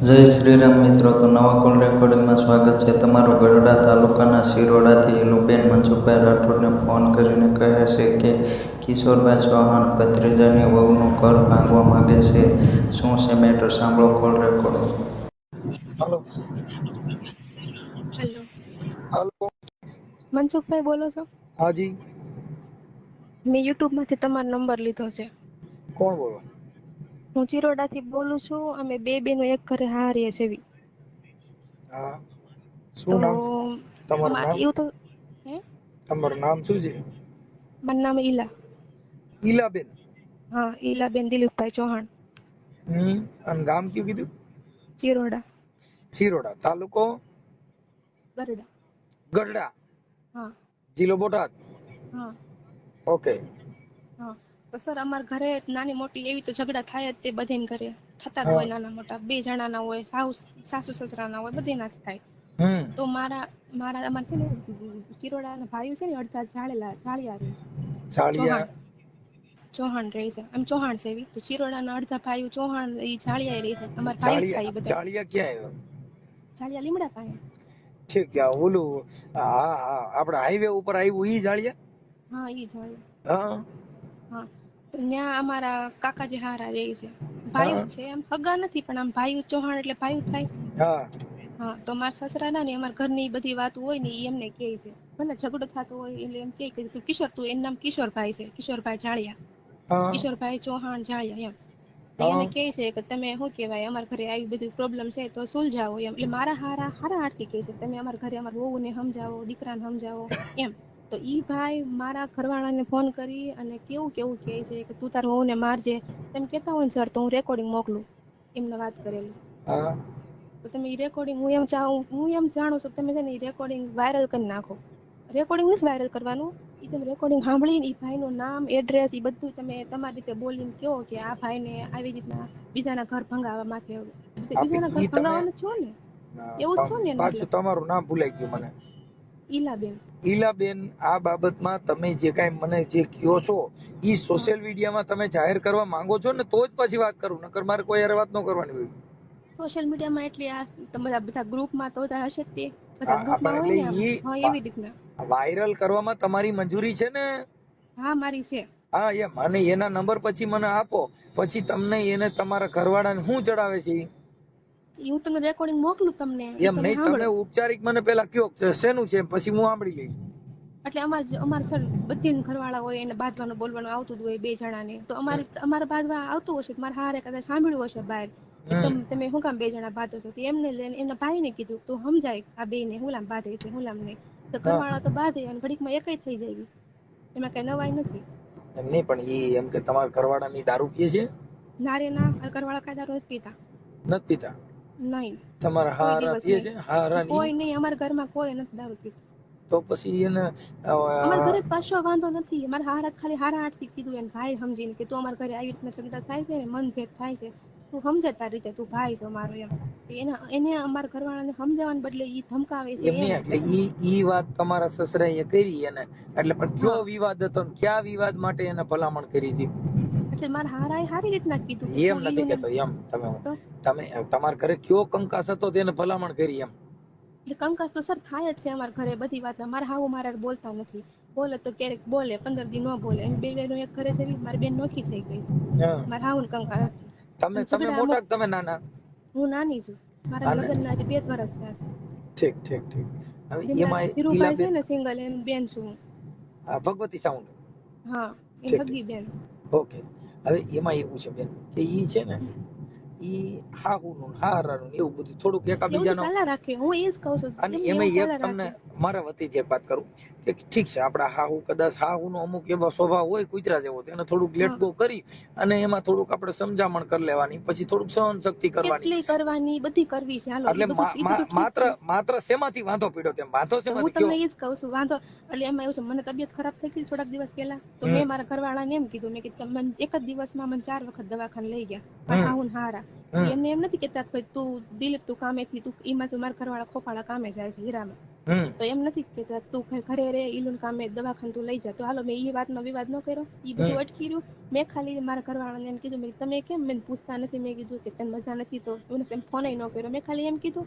જય શ્રી રામ મિત્રો, તો નવા કોલ રેકોર્ડિંગમાં સ્વાગત છે તમારું. ગઢડા તાલુકાના શિરોડાથી ઈલુબેન મનસુખભાઈ રાઠોડને ફોન કરીને કહે છે કે કિશોરભાઈ ચૌહાણ ભત્રીજાની વહુનું ઘર ભાંગવા માંગે છે. શું છે મેટર, સાંભળો call recording. Hello. Hello, hello. Mansukhbhai બોલો છો? હાજી. મેં યુટ્યુબ માંથી તમારો નંબર લીધો છે. કોણ બોલો? હું ચિરોડાથી બોલું છું. અમે બે બેનો એક ઘરે હારીએ છીએ. હા. તો શું નામ તમારું? નામ એવું તો હે તમારું નામ શું છે? મારું નામ ઈલા. ઈલાબેન. હા, ઈલાબેન દિલીપભાઈ ચૌહાણ. અને ગામ કયું કીધું? ચિરોડા. ચિરોડા. તાલુકો ગરડા. ગઢડા. હા. જિલ્લો બોટાદ. હા. ઓકે. હા, તો સર અમારા ઘરે નાની મોટી એવી તો ઝઘડા થાય જ તે બધેને ઘરે થતા જ હા. હોય. નાના મોટા બે જણાના હોય, સાસુ સસરાના હોય, બધે ના થાય. હમ તો અમારે છે ને ચિરોડાના ભાઈઓ છે ને અડધા જાળિયા રહે છે. ચાળિયા. ચૌહાણ રહે છે. આમ ચૌહાણ છે એવી તો ચિરોડાના અડધા ભાઈઓ ચૌહાણ એ જાળિયા રહે છે. અમારા ભાઈ જ થાય બધા. ચાળિયા ક્યાં આવ્યો? જાળિયા લીમડા પાસે. ઠીક. ક્યાં ઓલું? હા હા, આપણે હાઈવે ઉપર આવ્યું ઈ જાળિયા. હા, ઈ જાળિયા. હા હા, તો ત્યાં અમારા કાકાજી હારા રહે છે. ભાઈ હા જ છે, એમ હગા નથી પણ આમ ભાઈ ચૌહાણ એટલે ભાઈ થાય. હા હા, તો મારા સસરા ના ને અમારા ઘરની બધી વાતો હોય ને એ એમને કહે છે. ભલે ઝઘડો થતો હોય એટલે એમ કે તું કિશોર, તું એનું નામ કિશોરભાઈ છે, કિશોરભાઈ જાળિયા, હા કિશોરભાઈ ચૌહાણ જાળિયા એમ. તો હા એને કહે છે કે તમે શું કહેવાય અમારા ઘરે આવી બધું પ્રોબ્લેમ છે તો સુલઝાવો એમ. એટલે મારા હારા હારથી કહે છે તમે અમારા ઘરે અમારા વહુને સમજાવો, દીકરાને સમજાવો એમ. તો ઈ ભાઈ મારા ઘરવાળાને ફોન કરી અને કેવું કહે છે કે તું તારા વહુને મારજે. તેમ કહેતા હોય ને સર તો હું રેકોર્ડિંગ મોકલું. એમને વાત કરેલી. હા. તો તમે એ રેકોર્ડિંગ હું એમ જાણું છું તમે છે ને એ રેકોર્ડિંગ વાયરલ કરી નાખો. રેકોર્ડિંગ નથી વાયરલ કરવાનું. એ તમે રેકોર્ડિંગ સાંભળીને એ ભાઈનું નામ, એડ્રેસ એ બધું તમે તમારી રીતે બોલીને કહો કે આ ભાઈને આવી રીતના બીજાના ઘર ભંગાવા માથે આપી બીજાના ઘર ઈ તમે ભંગાવાના છો ને એવું જ છો ને એનો પાછું મતલબ. તમારું નામ ભૂલાઈ ગયું મને. ઈલાબેન. ઈલાબેન, આ બાબતમાં તમે જે કાંઈ મને જે કહો છો ઈ હા, સોશિયલ મીડિયામાં તમે જાહેર કરવા માંગો છો ને તો જ પછી વાત કરું, નકર મારે કોઈ હારે વાત ન કરવાની હોય. સોશિયલ મીડિયામાં એટલે આ બધા ગ્રુપમાં તો બધા હશે જ તે બધા પણ ગ્રુપમાં હોય એટલે ને આમાં. ઈ હા, એવી રીતના. વાયરલ કરવામાં તમારી મંજૂરી છે ને? હા, મારી છે. હા એમ. અને એના નંબર પછી મને આપો, પછી તમને એને તમારા ઘરવાળાને શું ચડાવે છે ઈ? હું તમને રેકોર્ડિંગ મોકલું તમને ઈ એમ તમે નહીં, તમે સાંભળો. ઉપચારિક મને પેલા કયો શેનું છે પછી હું સાંભળી લઈશ. એટલે અમારે સર બધી ઘરવાળા હોય એને બાંધવાનું બોલવાનું આવતું જ હોય બે જણાને. તો અમારે બાંધવા આવતું હશે મારા હારે કદાચ સાંભળ્યું હશે બહાર કે હમ તમે શું કામ બે જણા બાંધો છો. એમને લઈને એમના ભાઈને કીધું તો સમજાય આ બે ને હુલામ બાંધે છે હુલામ નહીં. તો હા ઘરવાળા તો બાંધે અને ઘડીકમાં એકઈ થઈ જાય. એમાં કઈ નવાઈ નથી. એમ નહીં, પણ ઈ એમ કે તમારા ઘરવાળાની દારૂ પીએ છે? ના રે ના, ઘરવાળા કાંઈ દારૂ નથી પીતા. નથી પીતા? નહીં, તમારા કોઈ હારા દિવસ પીએ નહીં. છે? હારા ની કોઈ નહીં, અમારા ઘરમાં કોઈ નથી દારૂ પીતું. તો પછી એને અમારા ઘરે કશો વાંધો નથી. અમારા હારા ખાલી હારા હાથથી કીધું એને ભાઈ સમજીને કે તું અમારા ઘરે આવી રીતના ઝઘડા થાય છે ને મનભેદ થાય છે, તું સમજે તારી રીતે, તું ભાઈ છે અમારો એમ. એને અમારા ઘરવાળાને સમજાવવાને બદલે ઈ ધમકાવે છે એમ એમ. નહીં, એટલે ઈ વાત તમારા સસરાએ કરી એને, એટલે પણ કયો હા, વિવાદ હતો ને કયા વિવાદ માટે એને ભલામણ કરી હતી? એટલે મારા હારાએ સારી રીતના કીધું કે એમ તું નથી ઈયોને કેતો, એમ તમે તો તમે તમારા ઘરે કયો કંકાસ હતો તેને ભલામણ કરી એમ? એટલે કંકાસ તો સર થાય જ છે અમારા ઘરે બધી વાતમાં. મારા હાહુ મારા હારે બોલતા નથી. બોલે તો ક્યારેક બોલે, 15 દી ન બોલે. એમ બે બેનો એક ઘરે છે. મારી બેન નોખી થઈ ગઈ છે. હા. મારા હાહુને કંકાસ છે. અને તમે ઝઘડા મોટા અમુક કે તમે નાના? હું નાની છું. મારા આને લગ્નના હજી 2 જ વર્ષ થયા છે. ઠીક ઠીક ઠીક. હવે જેમના એમાં ધીરુભાઈ છે ઈલાબેન, ને સિંગલ એની બેન છું હું. ભગવતી સાઉન્ડ. હા, એની ઠીક ઠીક. હગી બેન. ઓકે. હવે એમાં એવું છે બેન કે ઈ છે ને ઈ હાહુનું હારાનું એવું બધું થોડુંક એવું તો એકાબીજાનો. ચાલ્યા રાખે. હું એ જ કહું છું. અને એમ ને એવું એમાં એક ચાલ્યા તમને રાખે. મારા વતીથી એક વાત કરું કે ઠીક છે, આપણા હાહુ કદાચ હાહુનો અમુક એવો સ્વભાવ હોય કૂતરા જેવો, તેને થોડુંક લેટ હા, ગો કરી અને એમાં થોડુંક આપણે સમજામણ કરી લેવાની, પછી થોડુંક સહન શક્તિ કરવાની. કેટલી કરવાની બધી કરવી છે. હાલો, એટલે ઈ બધું ઠીક માત્ર છે. માત્ર શેમાંથી વાંધો પીડ્યો તેમ વાંધો તો હું શેમાંથી તમને કયો? એ જ કહું છું વાંધો. એટલે એમાં એવું છે મને તબિયત ખરાબ થઈ ગઈ થોડાક દિવસ પહેલા. તો હમ મેં મારા ઘરવાળાને એમ કીધું, મેં કીધું મને એક જ દિવસમાં મને 4 વખત દવાખાને લઈ ગયા. મારા હમ હાહુને હારા. હમ એમને એમ નથી કેતા તું દિલીપ તું કામેથી તું એમાં તું મારા ઘરવાળા ખોપાળા કામે જાય છે હીરામાં. તો એમ નથી કેતા તું ઘરે રે ઈલુન કામે દવાખાને તું લઈ જા. તો હાલો મેં એ વાતમાં વિવાદ ન કર્યો, એ બધું અટકી રહ્યું. મેં ખાલી મારા ઘરવાળાને એમ કીધું, મેં તમે કેમ મને પૂછતા નથી, મેં કીધું કે તને મજા નથી તો એમ ફોન ન કર્યો. મેં ખાલી એમ કીધું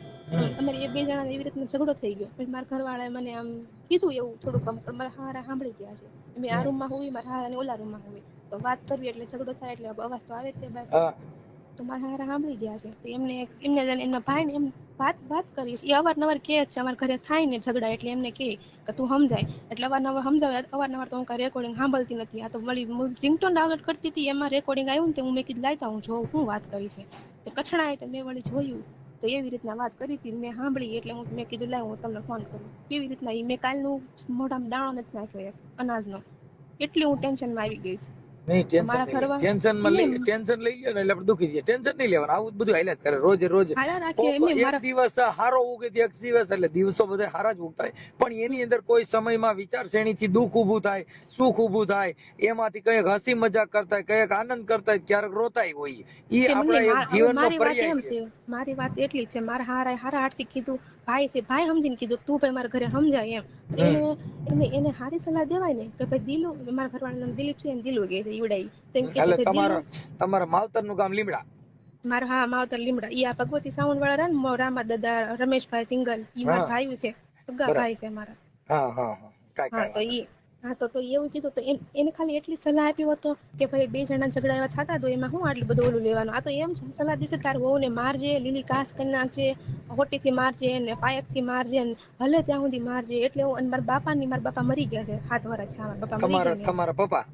અમારી એ બે જણા એવી રીતના ઝઘડો થઈ ગયો. પછી મારા ઘરવાળાએ મને આમ કીધું એવું થોડુંક પણ મારા હારા સાંભળી ગયા છે. મેં આ રૂમમાં હોવી, મારા હારા ઓલા રૂમમાં હોવી, તો વાત કરવી એટલે ઝઘડો થાય એટલે અવાજ તો આવે જ તે બહાર. તો મારા હારા સાંભળી ગયા છે. તો એમને એમના ભાઈને એમ વાત કરીશ. એ અવારનવાર કહે છે અમારા ઘરે થાય ને ઝઘડા એટલે એમને કહે કે તું સમજાય. એટલે અવારનવાર સમજાવે. અવારનવાર તો હું કાંઈ રેકોર્ડિંગ સાંભળતી નથી. આ તો મળી રિંગટોન ડાઉનલોડ કરતી હતી, એમાં રેકોર્ડિંગ આવ્યું ને તે હું મેં કીધું લાયતા હું જોઉં શું વાત કરી છે. તો કઠણાય તો મેં વળી જોયું તો એવી રીતના વાત કરી હતી. મેં સાંભળી એટલે મેં કીધું લાવ હું તમને ફોન કરું. કેવી રીતના મેં કાલનું મોઢામાં દાણો નથી નાખ્યો અનાજનો, એટલી હું ટેન્શનમાં આવી ગઈ છું. નહીં ટેન્શન ટેન્શન લઈ લ્યો ને એટલે આપણે દુખી જઈએ. ટેન્શન નહીં લેવાનું, આવું બધું હાલ્યા જ કરે રોજે રોજ. એક દિવસ હારો ઉગે એક દિવસ એટલે દિવસો બધા હારા જ ઉગતા હોય, પણ એની અંદર કોઈ સમયમાં વિચારશ્રેણીથી દુઃખ ઊભું થાય, સુખ ઊભું થાય, એમાંથી કઈક હસી મજાક કરતા, કઈક આનંદ કરતા, ક્યારેક રોતાય હોય. એ આપણા જીવનનો પર્યાય છે. મારી વાત એટલી છે, મારા હારા હાથથી કીધું, ભાઈ છે, ભાઈ સમજીને કીધું તું ભાઈ મારા ઘરે સમજાય એમ. એને હારી સલાહ દેવાય ને કે ભાઈ દિલુ, મારા ઘરવાળાનું નામ દિલીપ છે, એને દિલુ કહે છે ઈવડાઈ. તમારા માવતર નું ગામ લીમડા? મારા હા માવતર લીમડા. ઈ આ ભગવતી સાવંત વાળા ને રામા દાદા રમેશભાઈ સિંગલ, ઈ મારા ભાઈ છે, સગા ભાઈ છે મારા. તો ઈ તો એવું કીધું. તો એને ખાલી એટલી સલાહ આપ્યો હતો કે ભાઈ બે જણા ઝઘડા એવા થતા તો એમાં હું આટલું બધું ઓલું લેવાનું. આ તો એમ સલાહ દેશે તાર વહુ ને મારજે, લીલી કાસ કરી નાખજે, હોટીથી મારજે ને પાયકથી મારજે ને ભલે ત્યાં સુધી મારજે. એટલે હું મારા બાપા મરી ગયા છે 7 વર્ષ છે. મારા બાપા મરી ગયા. તમારા પપ્પા?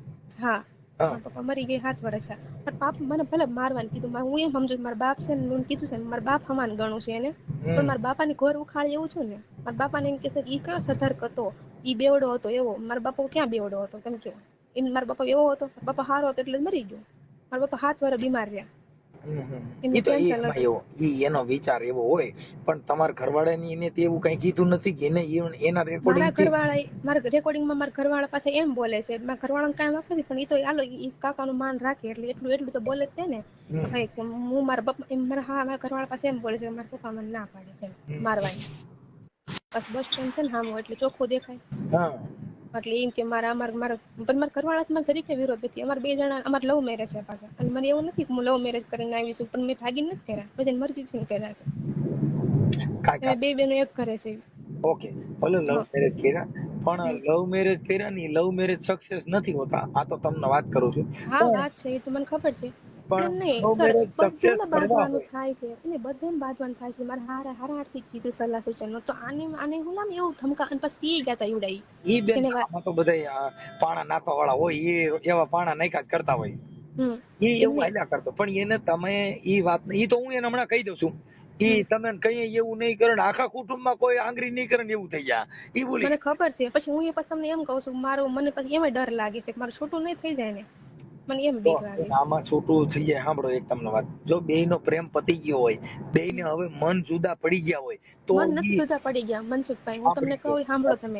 હા, મારા પપ્પા મરી ગયા 7 વર્ષ છે. પણ બાપ મને ભલે મારવાનું કીધું, હું એમ સમજુ મારા બાપ છે ને કીધું છે ને મારા બાપ સમાન ગણું છે એને. પણ મારા બાપાની ઘોર ઉખાડી એવું છું ને, મારા બાપાને એમ કહેશે ઈ કયો સધર્ક હતો, ઈ બેવડો હતો એવો. મારા બાપા ક્યાં બેવડો હતો તમે કહો? એમ મારા બાપા એવો હતો, બાપા સારો હતો એટલે મરી ગયો. મારા બાપા 7 વર્ષ બીમાર રહ્યા. એનો વિચાર એવો હોય, પણ તમારા ઘરવાળાની એને એવું કઈ કીધું નથી કે એના રેકોર્ડિંગમાં મારા ઘરવાળા પાસે એમ બોલે છે. મારા ઘરવાળાને કાંઈ વાંક નથી, પણ ઈ તો હાલો ઈ કાકાનું માન રાખે એટલે એટલું તો બોલે જ છે ને. ભાઈ હું મારા પપ્પા મારા ઘરવાળા પાસે એમ બોલે છે મારા પપ્પા મને ના પાડે છે મારવાની. બસ સ્ટેન્ડ છે ને સામું એટલે ચોખ્ખું દેખાય. એટલે એમ કે મારા ઘરવાળા જરીકે વિરોધ નથી. અમારા બે જણા અમારા લવ મેરેજ છે પાછા. અને મને એવું નથી કે હું લવ મેરેજ કરીને આવીશું, પણ મેં ભાગીને નથી કર્યા, બધાની મરજીથી કર્યા છે. બે બેનો એક ઘરે છે. ઓકે, ભલે લવ મેરેજ કર્યા, પણ લવ મેરેજ કર્યા ની લવ મેરેજ સક્સેસ નથી હોતા. આ તો તમને વાત કરું છું. હા વાત છે, એ તો મને ખબર છે. પણ નહીં સર, બધાને બાંધવાનું થાય છે, અને બધાને બાંધવાનું થાય છે. મારે હારા હાથથી કીધું સલાહ સૂચન. તો આને હું લામ એવું ધમકા અને પછી ઈ ગયા તા ઈવડાઈ. ઈ બેન આમાં તો બધા પાણા નાખવા વાળા હોય, એ એવા પાણા નાખ્યા જ કરતા હોય. ઈ એવું હાલ્યા કરતો. પણ એને તમે ઈ વાત, ઈ તો હું એને હમણાં કહી દઉં છું, ઈ તમે કઈ એવું નહીં કરે ને આખા કુટુંબમાં કોઈ આંગળી નહીં કરે ને એવું થઈ જાય. ઈ બોલી મને ખબર છે. પછી હું એ પછી તમને એમ કહું છું, મને પછી એમ ડર લાગે છે કે મારું છોટું નહીં થઈ જાય ને, મને એમ બીક લાગે. આમાં છોટું થઈ જાય. સાંભળો એક તમને વાત, જો બેયનો પ્રેમ પતી ગયો હોય, બેયને હવે મન જુદા પડી ગયા હોય તો મન નથી જુદા પડી ગયા મનસુખભાઈ. હું તમને કહું, સાંભળો તમે.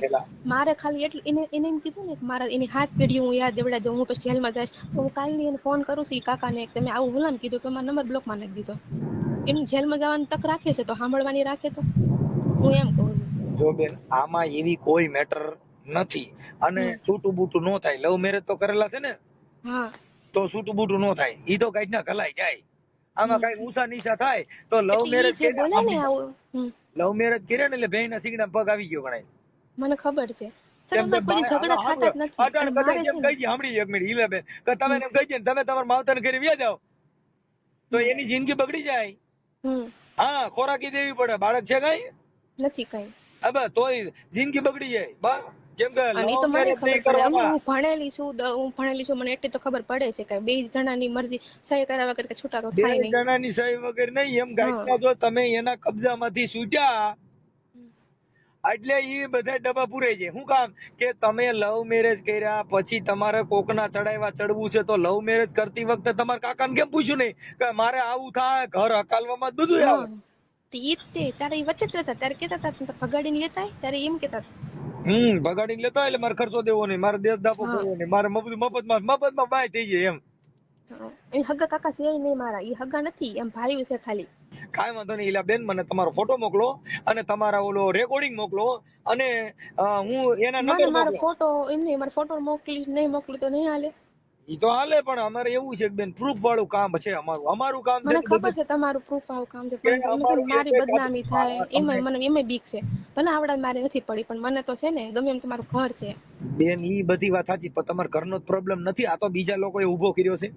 મારે ખાલી એટલું એને એમ કીધું ને કે મારા એની હાથ પેઢી હું યાદ દેવડા દઉં, હું પછી જેલમાં જઈશ. તો હું કાલની એને ફોન કરું છું કાકાને, તમે આવું હુલામ કીધું તો મારો નંબર બ્લોકમાં નાખી દીધો. એમ જેલમાં જવાની તક રાખે છે તો સાંભળવાની રાખે. તો હું એમ કહું છું, જો બેન આમાં એવી કોઈ મેટર નથી. અને છૂટું બૂટું નો થાય. લવ મેરેજ તો કરેલા છે ને, હા, તો છૂટું બૂટું નો થાય. ઈ તો કઈ ના કલાઈ જાય. આમાં કઈ ઊંચા નીચા થાય તો લવ મેરેજ બોલે ને આવું. લવ મેરેજ કર્યા ને એટલે બેન ના સીગડા પગ આવી ગયો ગણાય. મને ખબર છે. તમે તમારા માવતર ઘરે વ્યા જાવ તો એની જિંદગી બગડી જાય. હા, ખોરાકી દેવી પડે. બાળક છે કઈ નથી કઈ, હવે તોય જિંદગી બગડી જાય. બા કેમ કે હું ભણેલી છું, મને એટલી તો ખબર પડે છે કે બે જણાની મરજી સહી કર્યા વગર છૂટા તો થાય નહીં. બે જણાની સહી વગર નહીં. એમ ગાઈડમાં જો તમે એના કબજામાંથી છૂટ્યા એટલે એ બધા ડબ્બા પૂરાઈ જાય. શું કામ કે તમે લવ મેરેજ કર્યા પછી તમારે કોકના ચડાવ્યા ચડવું છે, તો લવ મેરેજ કરતી વખતે તમારા કાકાને કેમ પૂછ્યું નહીં કે મારે આવું થાય, ઘર હકાલવામાં જ બધું આવે. ત્યારે વચ્ચે જ રહેતા, ત્યારે કેતા હતા ભગાડીને લેતા, ત્યારે એમ કેતા ભગાડીને લેતા એટલે મારે ખર્ચો દેવો નહીં, મારે દેશ દાપો કરવો નહીં, મારે બધું મફતમાં બાય થઈ જાય એમ. એ હગા કાકા છે નહીં મારા, એ હગા નથી, એમ ભાઈ છે ખાલી. કાંઈ વાંધો નહીં ઈલા બેન, મને તમારો ફોટો મોકલો અને તમારા ઓલો રેકોર્ડિંગ મોકલો અને હું એના મને નંબર મારો મોકલો. ફોટો એમ નહીં, મારો ફોટો નહીં મોકલી તો નહીં હાલે. ઈ તો હાલે, પણ અમારે એવું છે કે બેન પ્રૂફ વાળું કામ છે અમારું કામ છે મને ને ખબર બધું છે તમારું પ્રૂફ આવું કામ છે, કે પણ એમાં છે ને અમારું મારી એક બદનામી થાય તમને એમાં મને બીક છે. ભલે આવડા મારે નથી પડી, પણ મને તો છે ને ગમે એમ તમારું ઘર છે. બેન ઈ બધી વાત સાચી, પણ તમારા ઘરનો જ પ્રોબ્લેમ નથી, આ તો બીજા લોકોએ ઊભો કર્યો છે.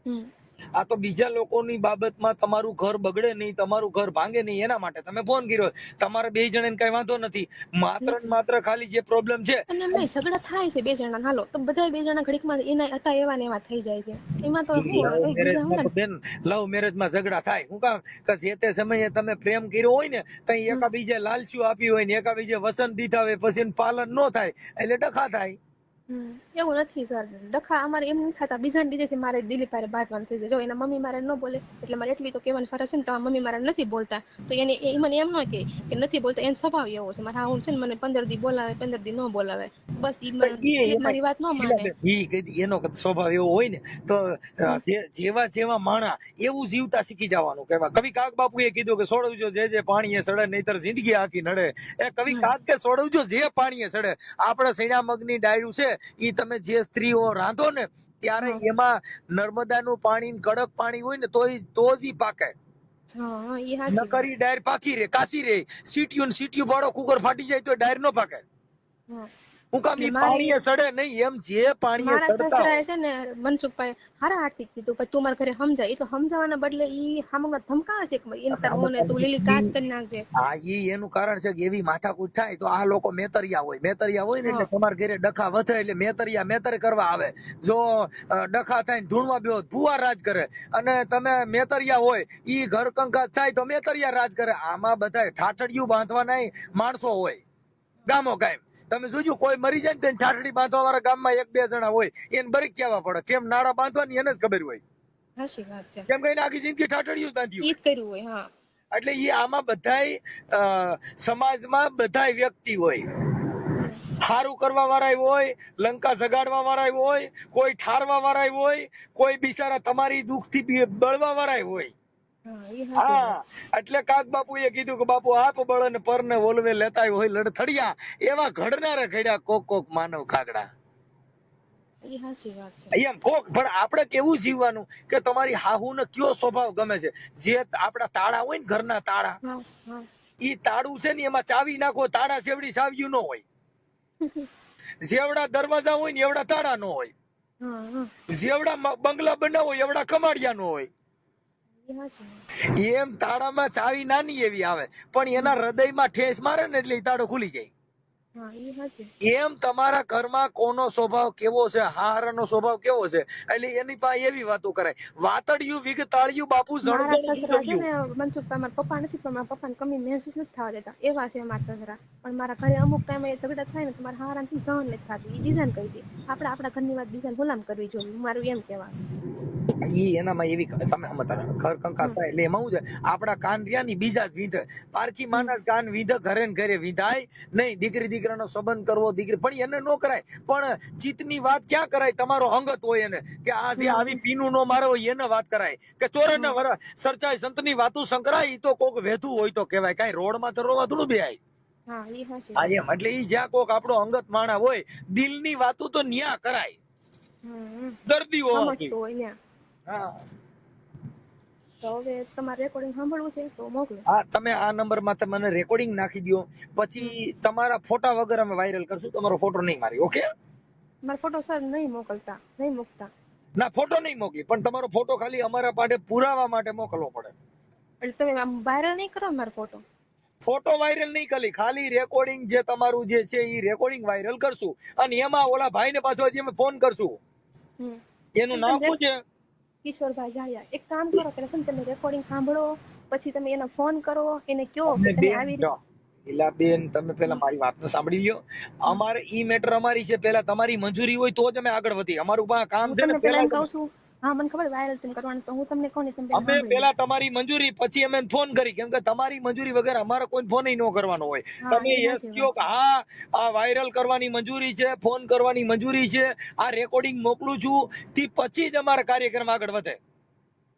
હમ આ તો બીજા લોકોની બાબતમાં તમારું ઘર બગડે નહીં, તમારું ઘર ભાંગે નહીં એના માટે તમે ફોન કર્યો. તમારે બે જણાને કઈ વાંધો નથી, માત્ર ને માત્ર ખાલી જે પ્રોબ્લેમ છે. અને એમ નહીં, ઝઘડા થાય છે બે જણા, હાલો તો બધા બે જણા ઘડીકમાં એના હતા એવા ને એવા થઈ જાય છે. એમાં તો શું બીજા હું ને બેન લવ મેરેજ માં ઝઘડા થાય, હું કામ કે જે તે સમયે તમે પ્રેમ કર્યો હોય ને તઈ એકાબીજે લાલચું આપી હોય ને એકાબીજે વસન દીધા હોય, પછી એનું પાલન ન થાય એટલે ડખા થાય. એવું નથી સર, ડખા અમારે એમ નથી થતા, બીજાને દીધેથી મારે દિલીપ હારે બાંધવાનું થઈ જાય. જો એના મમ્મી મારે ન બોલે એટલે મારે એટલી તો કહેવાની ફરજ છે ને, તો આ મમ્મી મારે નથી બોલતા તો એને એ મને એમ ન કહે કે નથી બોલતા, એનો સ્વભાવ એવો છે. મારા હું છે ને મને 15 દી બોલાવે 15 દી ન બોલાવે, બસ મારી વાત ન માને. એનો સ્વભાવ એવો હોય ને તો જેવા જેવા માણા એવું જીવતા શીખી જવાનું. કહેવાય કવિ કાગ બાપુએ કીધું કે સોડવજો જે પાણીએ સડે નહીતર જિંદગી આખી નડે. એ કવિ કાગ કે સોડવજો જે પાણીએ સડે. આપણે સૈણા મગની ડાળ્યું છે ઈ તમે જે સ્ત્રીઓ રાંધો ને ત્યારે એમાં નર્મદાનું પાણી કડક પાણી હોય ને તો જ ઈ પાકે. નકરી ડાયર પાકી રે કાસી રે, સીટીયું બાળો કુકર ફાટી જાય તો ડાયર નો પાકે. હું કામ ઈ પાણીએ સડે નહીં, એમ જે પાણીએ મારા સડતા સસરાએ છે ને મનસુખભાઈ હારા હાથથી કીધું કે તું મારા ઘરે સમજાય. એ તો સમજાવવાના બદલે ઈ હામંગા ધમકાવે છે કે ઈ તારોને તું લીલી કાચ કરી નાખજે. હા ઈ એનું કારણ છે કે એવી માથાકૂટ થાય તો આ લોકો મેતરિયા હોય ને એટલે તમારા ઘરે ડખા વધે એટલે મેતર કરવા આવે. જો ડખા થાય ને ધૂણવા બેહો ભુવા રાજ કરે, અને તમે મેતરિયા હોય ઈ ઘર કંકાસ થાય તો મેતરિયા રાજ કરે. આમાં બધાય ઠાઠડિયું બાંધવાના માણસો હોય ગામો કાયમ. તમે જોજો કોઈ મરી જાય ને તેને ઠાઠડી બાંધવા વાળા ગામમાં 1-2 જણા હોય, એને બરીક કહેવા પડે કેમ નાડા બાંધવાની એને જ ખબર હોય. હાચી વાત છે, કેમ કે એને આખી જિંદગી ઠાઠડિયું બાંધ્યું ઈ જ કર્યું હોય. હા એટલે ઈ આમાં બધાય સમાજમાં બધાય વ્યક્તિ હોય, હારું કરવા વાળા હોય, લંકા જગાડવા વાળા હોય, કોઈ ઠારવા વાળા હોય, કોઈ બિચારા તમારી દુઃખથી બળવા વાળા હોય. હા એટલે કાગ બાપુએ કીધું કે બાપુ આપ બળ અને પર ને ઓલવે લેતા હોય લડથડિયા, એવા ઘડનારા ઘડ્યા કોક માનવ ખાગડા. એમ કોક પણ આપણે કેવું જીવવાનું કે તમારી હાહુ ને કયો સ્વભાવ ગમે છે. જે આપડા તાળા હોય ને ઘરના તાળા, ઈ તાળું છે ને એમાં ચાવી નાખો, તાળા જેવડી ચાવીયું ન હોય. જેવડા દરવાજા હોય ને એવડા તાળા ન હોય, જેવડા બંગલા બનાવો એવડા કમાડિયા ન હોય. એમ તાળામાં ચાવી નાની એવી આવે પણ એના હૃદયમાં ઠેસ મારે ને એટલે તાળો ખુલી જાય. એમ તમારા ઘરમાં કોનો સ્વભાવ કેવો છે, હારાનો સ્વભાવ કેવો છે, એટલે એની પાસે એવી વાતો કરાય. વાતડિયું વિગતાળિયું બાપુ મારા સસરા છે ને મનસુખભાઈ, મારા પપ્પા નથી પણ મારા પપ્પાને કમી મહેસૂસ નથી થવા દેતા, એવા છે મારા સસરા. પણ મારા ઘરે અમુક ટાઈમે ઝઘડા થાય ને તો મારા હારાથી સહન નથી થતી. એ ડિઝાઇન કરી દે, આપણે આપણા ઘરની વાત બીજાને ગુલામ કરવી જોઈએ, મારું એમ કહેવાનું. ઈ એનામાં એવી તમે સમજતા ઘર કંકાસ થાય એટલે એમાં શું છે, આપડા કાન રહ્યા ની બીજા જ વિંધે. પારકી માના કાન વિંધે ઘરે ને ઘરે વિંધાય નહીં. દીકરી દીકરાનો સંબંધ કરવો દીકરી પણ એને ન કરાય, પણ ચિત્તની વાત ક્યાં કરાય. તમારો અંગત હોય એને કે આ જે આવી પીનું નો મારે હોય એને વાત કરાય, કે ચોરે ને વરા સરચાય સંતની વાતું સંકરાય. ઈ તો કોક વેધું હોય તો કહેવાય, કઈ રોડ માં તો રોવા થોડું બેહાય. એમ એટલે ઈ જ્યાં કોક આપણો અંગત માણા હોય દિલની વાતું તો ન્યા કરાય, દર્દી હોય. હા તો હવે તમારે રેકોર્ડિંગ સાંભળવું છે તો મોકલો. હા તમે આ નંબર માં મને રેકોર્ડિંગ નાખી દો, પછી તમારા ફોટા વગર અમે વાયરલ કરશું. તમારો ફોટો નહીં મારી. ઓકે મારો ફોટો સર નહીં મોકલતા, નહીં મૂકતા. ના ફોટો નહીં મોકલી, પણ તમારો ફોટો ખાલી અમારા પાસે પુરાવા માટે મોકલવો પડે. એટલે તમે આમ વાયરલ નહીં કરો મારો ફોટો? ફોટો વાયરલ નહીં કરી, ખાલી રેકોર્ડિંગ જે તમારું જે છે એ રેકોર્ડિંગ વાયરલ કરશું. અને એમાં ઓલા ભાઈ ને પાછો હજી અમે ફોન કરશું. એનું નામ શું છે? કિશોરભાઈ જાયા. એક કામ કરો, પેલા છે ને તમે રેકોર્ડિંગ સાંભળો, પછી તમે એને ફોન કરો, એને કયો કે તમે આવી એલા બેન તમે પેલા મારી વાતને સાંભળી લ્યો. અમારે ઈ મેટર અમારી છે, પેલા તમારી મંજૂરી હોય તો જ અમે આગળ વધી. અમારું કામ છે ને પેલા કહું છું હા મને ખબર વાયરલ તેમ કરવાનું, તો હું તમને કહું ને તમે અમે પેલા તમારી મંજૂરી પછી અમે ફોન કરી, કેમ કે તમારી મંજૂરી વગર અમારે કોઈ ફોન ન કરવાનો હોય. હા તમે એ યસ સાચી કયો વાત કે છે. હા આ વાયરલ કરવાની મંજૂરી છે, ફોન કરવાની મંજૂરી છે, આ રેકોર્ડિંગ મોકલું છું, તે પછી જ અમારા કાર્યક્રમ આગળ વધે.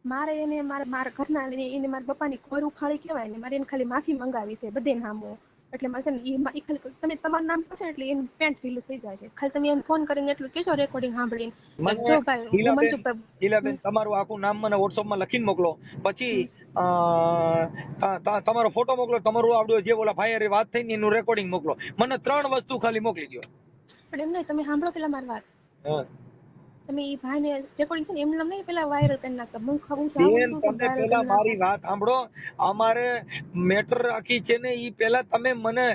મારે એને મારા ઘરના એને મારા પપ્પાની ખોર ઉખાડી કહેવાય ને, મારે એને ખાલી માફી મંગાવી છે બધે નામો. એટલે મારે છે ને ઈ ખાલી તમે તમારું નામ કહો એટલે એનું પેન્ટ ઢીલું થઈ જાય છે. ખાલી તમે એને ફોન કરીને એટલું કહેજો રેકોર્ડિંગ સાંભળીને કે મને જો ભાઈ હું મનસુખભાઈ. હીલાબેન તમારું આખું નામ મને વોટ્સઅપમાં લખીને મોકલો, પછી તમારો ફોટો મોકલો, તમારું આવડું જે ઓલા ભાઈ હારે વાત થઈ ને એનું રેકોર્ડિંગ મોકલો. મને 3 વસ્તુ ખાલી મોકલી દો. પણ એમ નહીં, તમે સાંભળો પેલા મારી વાત. હા તમે ઈ ભાઈને રેકોર્ડિંગ છે ને એમને નહીં પેલા વાયરલ કરી નાખતા. હું જાઉં બેન છું તો તમે વાયરલ પેલા કરી મારી નાખું. વાત સાંભળો. અમારે મેટર રાખી છે ને ઈ પેલા તમે મને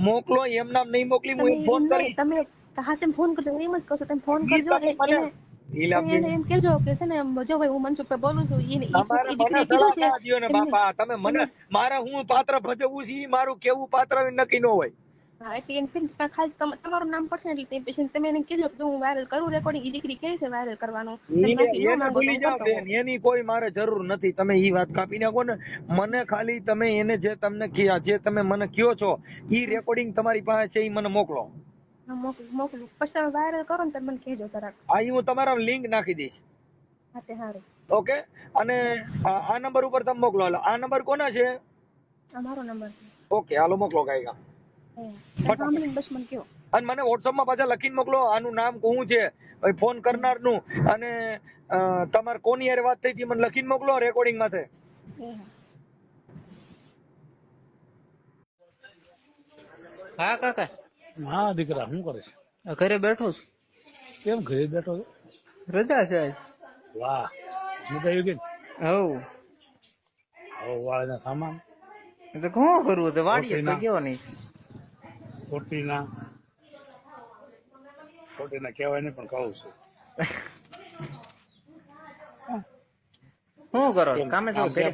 મોકલો, એમ નામ નહીં મોકલી, હું તમે એને ફોન એમ નહીં, કરીશ. તમે હા તમે ફોન કરજો, એમ જ કહો છો તમે ફોન ઈ કરજો. તમે મને એને હીલાબેન એને એમ કહેજો કે છે ને જો ભાઈ હું મનસુખભાઈ બોલું છું, એને તમારે ઈ મને દીકરીએ કીધું સલાહ છે ના દ્યો ને એમને બાપા. તમે મને મારે હું પાત્ર ભજવવું છે ઈ મારું કેવું પાત્ર નક્કી ન હોય. હા એટલે એમ ખાલી તમારું નામ પડશે ને એટલે પછી તમે એને કહેજો કે હું વાયરલ કરું રેકોર્ડિંગ. ઈ દીકરી કહે છે વાયરલ કરવાનું, તમે માફી ન એને માંગો તો ભૂલી હું જાઓ કરતો બેન, હોઉં. એની કોઈ મારે જરૂર નથી. તમે ઈ વાત કાપી નાખો ને. મને ખાલી તમે એને જે તમને જે તમે મને કયો છો ઈ રેકોર્ડિંગ તમારી પાસે છે ઈ મને મોકલો. હા મોકલું. પછી તમે વાયરલ કરો ને તમે મને કહેજો જરાક. આ ઈ હું તમારા લિંક નાખી દઈશ. હા તે સારું. ઓકે. અને આ નંબર ઉપર તમે મોકલો. હાલો, આ નંબર કોના છે? આ મારો નંબર છે. ઓકે હાલો મોકલો કાંઈ. તમે સાંભળીને બસ મને કહો. અને મને વોટ્સઅપમાં પાછા લખીને મોકલો, આનું નામ શું છે, ફોન કરનારનું, અને તમારે કોની હારે વાત થઈ હતી મને લખીને મોકલો રેકોર્ડિંગ માંથી. હા કાકા. હા દીકરા શું કરે છે? ઘરે બેઠો છું. કેમ ઘરે બેઠો છે? રજા છે આજ. વાહ મજા આવી ગઈ. હવ હવે વાળના સામાન એટલે શું કરવું તો વાડીએ તો ગયો નહીં. ખોટીના કહેવાય નહીં પણ કહું છું. શું કરો કામે શું કરે?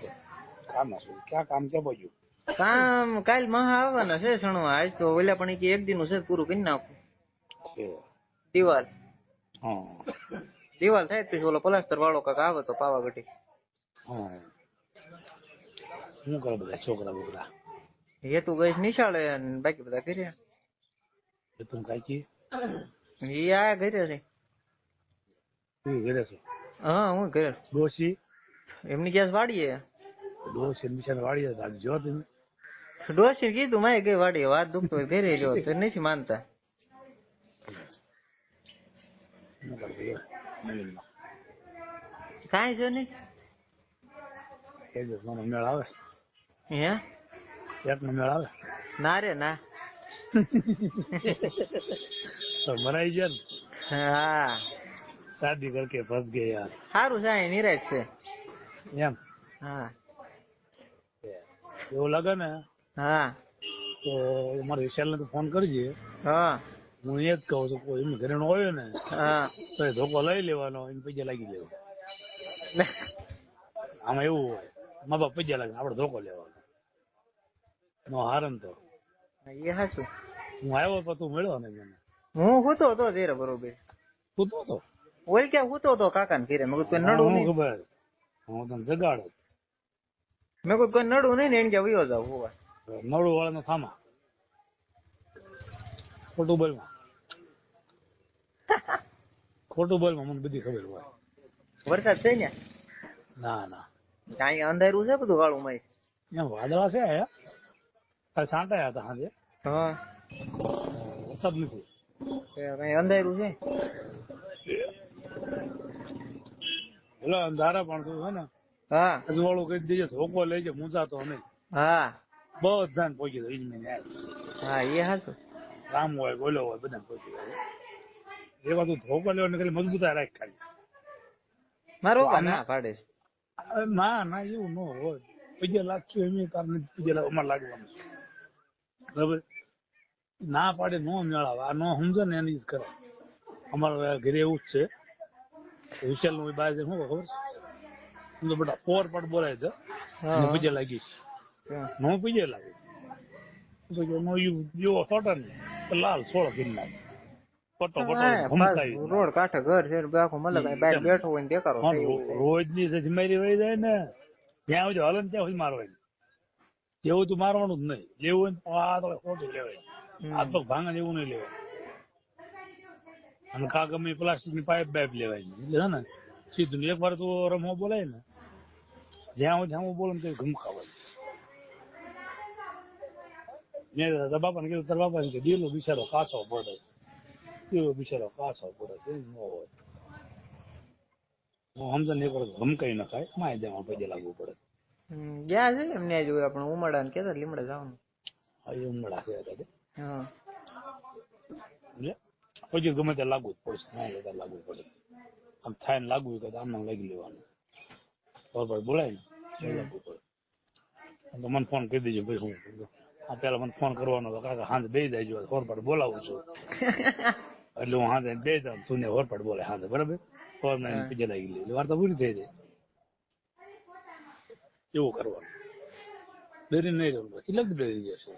કામ શું ક્યાં કામ કે બાજુ? કામ કાલ મહા આવવાના છે સણવા. આજ તો ઓલા પણ એક દી નું છે પૂરું કરી નાખું. દિવાલ થાય પછી ઓલો પ્લાસ્ટર વાળો કાક આવે તો પાવાગઢી. શું કરે બધા છોકરા બોકરા? એ તું ગઈશ નિશાળે અને બાકી બધા કર્યા. એ તું કાકી એ આ ઘરે છે. તું ઘરે છો? હા હું ઘરે. ડોશી એમની ગેસ વાડીએ. ડોશી નિશાન વાળી રાખજો તમે. ડોશી કીધું મારે ગઈ વાડીએ, વાત દુખતો હોય ઘરે જો તો નથી માનતા. કાંઈ છે નહીં. મેળ આવે? હે એક નો મેળ આવે? ના રે ના. તો મરાઈ ગયા ને. હા શાદી કરકે ફસ ગયે યાર. સારું છે નિરાશ છે એમ? હા એવું લાગે ને હા તો મારા વિશાલ ને ફોન કરજે. હા હું એ જ કહું છું કોઈ એમ ઘરે નો હોય ને હા તો એ ધોકો લઈ લેવાનો, એમ પૈસા લાગી લેવા. આમાં એવું હોય મા બાપ પૈસા લાગે, આપડે ધોકો લેવાનો. નો હારે ને તો એ હાચું. હું આવ્યો પણ તું મળ્યો ને મને. હું હુતો હતો ત્યારે બરોબર. તું તો ઓય ક્યાં હુતો હતો કાકા ને ઘરે. મેં કોઈ નડું નહીં. ખબર હું તને જગાડો. મેં કોઈ નડું નહીં ને એને ક્યાં વયો જાવ હોવા. નવડું વાળા થામા ખોટું બોલમાં મને બધી ખબર હોય. વરસાદ છે ને? ના ના અહીંયા અંધારું છે બધું વાળું માં. એમ વાદળા છે આયા કાલ છાંટાયા હતા સાંજે. હા વરસાદ નથી. કઈ અંધારું છે. એટલે અંધારા પણ શું છે ને હા અજવાળું કહી દેજે, ધોકો લેજે, મૂંઝાતો નહીં. હા બધાને પહોંચી દો ઇજમેન. હા એ હાચું. રામ હોય ગોલો હોય બધાને પહોંચી જાય. એ વાત ધોકો લેવા ને ખાલી મજબૂતા રાખ ખાલી. મારો ના પાડે છે. ના ના એવું ન હોય. પૈસા લાગશું એમ કારણ પૈસા અમારે લાગવાનું બરાબર. ના પાડે નો મેળાવે. આ નો સમજે ને એની જ કરે. અમારા ઘરે એવું જ છે. વિશાલ નું બહાર શું ખબર છે? હું તો બેટા પોર પણ બોલાય છે. પૈસા લાગીશ નો પૈસા લાગે. જેવો સોટા ને લાલ સોળો કરી નાખે. પટો હા ધમકાવી પાછું રોડ કાંઠે ઘર છે એટલે આખું મતલબ બહાર બેઠો હોય ને દેખાડો થાય એવું થાય. રોજની જજમારી વહી જાય ને જ્યાં સુધી હલન ત્યાં સુધી મારવાની જેવું તું મારવાનું જ નહીં લેવું હોય ને આ તો ખોટું લેવાય હાથ પગ ભાંગે એવું નહીં લેવાય અને કા ગમે પ્લાસ્ટિક ની પાઇપ બાઇપ લેવાય એટલે છે ને સીધું એક વાર તો રમવા બોલાય ને જ્યાં હોય ત્યાં બોલે ને તે ઘમખાવાય. મેં તારા બાપાને કીધું તારા બાપાને કે દિલો બિચારો કાચો પડે દિલો બિચારો કાચો પડે એવું ન હોય. હું સમજણ એક વાર ધમકાઈ ન ખાય માય દેવા પગે લાગવું પડે. ગયા છે એમને જોયું આપણે ઉમરડા ને કેતા લીમડા જવાનું. હા એ ઉમડા છે દાદા હા પછી ગમે ત્યાં લાગુ જ પડશે ના લેતા લાગુ પડે આમ થાય ને લાગવું કે આમ લાગી લેવાનું બરોબર બોલાય ને લાગવું પડે. તો મને ફોન કરી દેજો ભાઈ હું આ પેલા મને ફોન કરવાનો તો કાકા હાંજે બે જાય હોરપાટ બોલાવું છું એટલે હું હાંજે બે જાઉં તું ને હોરપાટ બોલે હાંજે બરાબર ફોન પીજે લાગી લે વાર્તા પૂરી થઈ જાય એવું કરવાનું. ડરી નહીં રહેવું કેટલાક ડરી જશે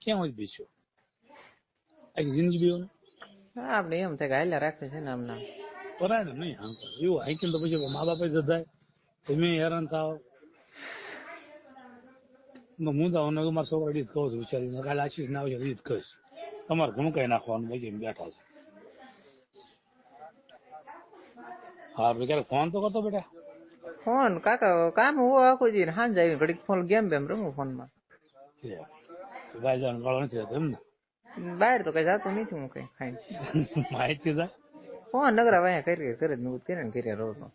ક્યાં હોય બીજો આખી જિંદગી દેવાનું આપડે એમ થાય કે હાલ્યા રાખે છે ને આમના કરાય ને નહીં હા એવું હાઈકીને તો પછી મા બાપે જતાય તમે હેરાન થાવ હું જાઉં મારા છોકરા રીત કહું છું વિચારીને કાલે આશીષ ના આવે રીત કહીશ તમારે ઘમકાઈ નાખવાનું પછી બેઠા છે. હા ક્યારેક ફોન તો કરતો બેટા ફોન કાકા કામ હું આખું જઈને સાંજ આવી ઘડીક ફોન ગેમ બેમ રમું ફોનમાં. ભાઈ જવાનું વાળો નથી રહેતો એમ ને બહાર તો કઈ જતું નથી હું કઈ ખાઈ માહિતી જાય ફોન નગરા વાયા કરી કરે મેં કરીને કર્યા રહો તો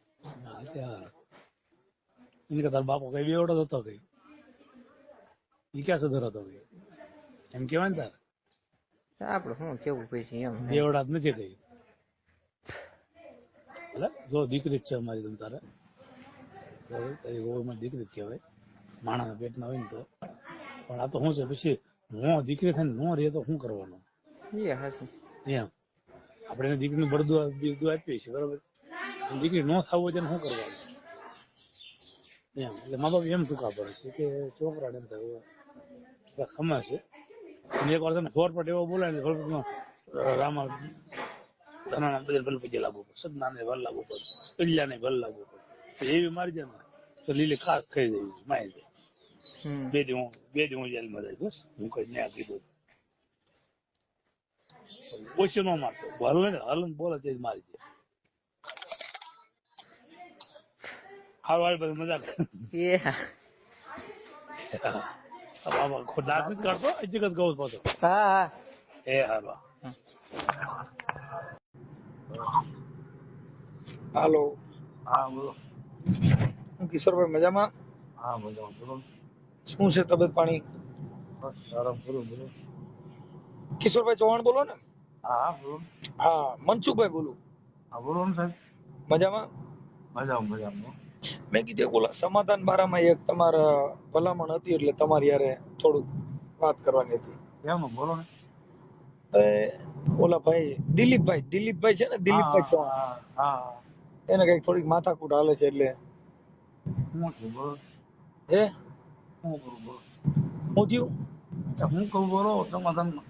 એને કે તાર બાપો કઈ બેવડો હતો કઈ એ ક્યાં સુધર હતો કઈ એમ કેવાય ને તાર આપડે શું કેવું પછી એમ બેવડા જ નથી કઈ એટલે જો દીકરી જ છે અમારી તમ તારે તારી ગોળમાં દીકરી જ કહેવાય માણસના પેટમાં હોય ને તો પણ આ તો શું છે પછી હું દીકરી થઈને ન રહે તો શું કરવાનું એ હાચું એમ આપણે એને દીકરીનું બળદું આપીએ છીએ બરાબર દીકરી ન થવું હોય તેને શું કરવાનું એમ એટલે મા બાપ એમ ટૂંકા પડે છે કે છોકરાને એમ થાય ખમા છે અને એક વાર તમે ફોરપટ એવો બોલાય ને ફોરપટમાં રામા ધનાના બધે ભલ પગે લાગવું પડે સદનાને ભલ લાગવું પડે કલ્યાને ભલ લાગવું પડે એવી મારી જાય ને તો લીલી ખાસ થઈ જાય માય જાય બે દી હું જેલમાં જાય બસ હું કઈ ન્યા કીધું ઓછું ન મારતો હલન બોલે તે મારી જાય હાલ વાળી બધી મજા કરે દાંત નથી કાઢતો જગત ગૌ પાછો હા એ હાલવા હાલો હા બોલો કિશોરભાઈ મજામાં હા મજામાં બોલો શું છે તબિયત પાણી બસ આરામ બોલો બોલો કિશોરભાઈ ચૌહાણ બોલો ને હા બોલો હા મનસુખભાઈ બોલું હા બોલો ને સાહેબ મજામાં મજામાં મેં કીધું ઓલા સમાધાન બારામાં એક તમારા ભલામણ હતી એટલે તમારી યારે થોડુંક વાત કરવાની હતી કેમ બોલો ને ઓલા ભાઈ દિલીપભાઈ છે ને દિલીપભાઈ ચૌહાણ હા એને કઈક થોડીક માથાકૂટ હાલે છે એટલે હું છું બોલો હે શું કરું બોલો હું થયું હું કહું બોલો સમાધાનમાં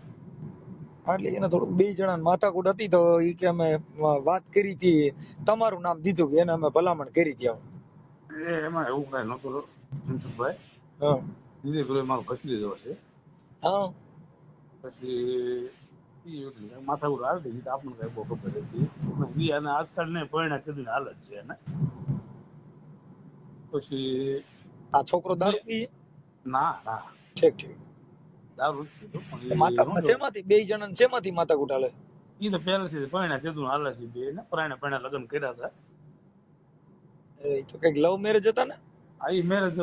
એટલે એને થોડુંક બે જણા માથાકૂટ હતી તો ઈ કે અમે વાત કરી હતી તમારું નામ દીધું કે એને અમે ભલામણ કરી હતી એમાં એવું કઈ નતું મનસુખભાઈ હા દિલીપભાઈ મારો ભત્રીજો જેવો છે હા પછી માથા ઉપર હાલ દીધી આપણને કઈ બહુ ખબર હતી અને આજકાલ ને પરિણામ કીધું હાલત છે એને પછી આ છોકરો દારૂ પીએ ના ના ઠીક દારૂ જ પીધો માથા શેમાંથી બે જણા શેમાંથી માથાકૂટ હાલે એ તો પહેલેથી પરિણામ કીધું હાલે છે બે ને પરિણામ લગ્ન કર્યા હતા એ તો કઈક લવ મેરેજ હતા ને આ એ મેરેજ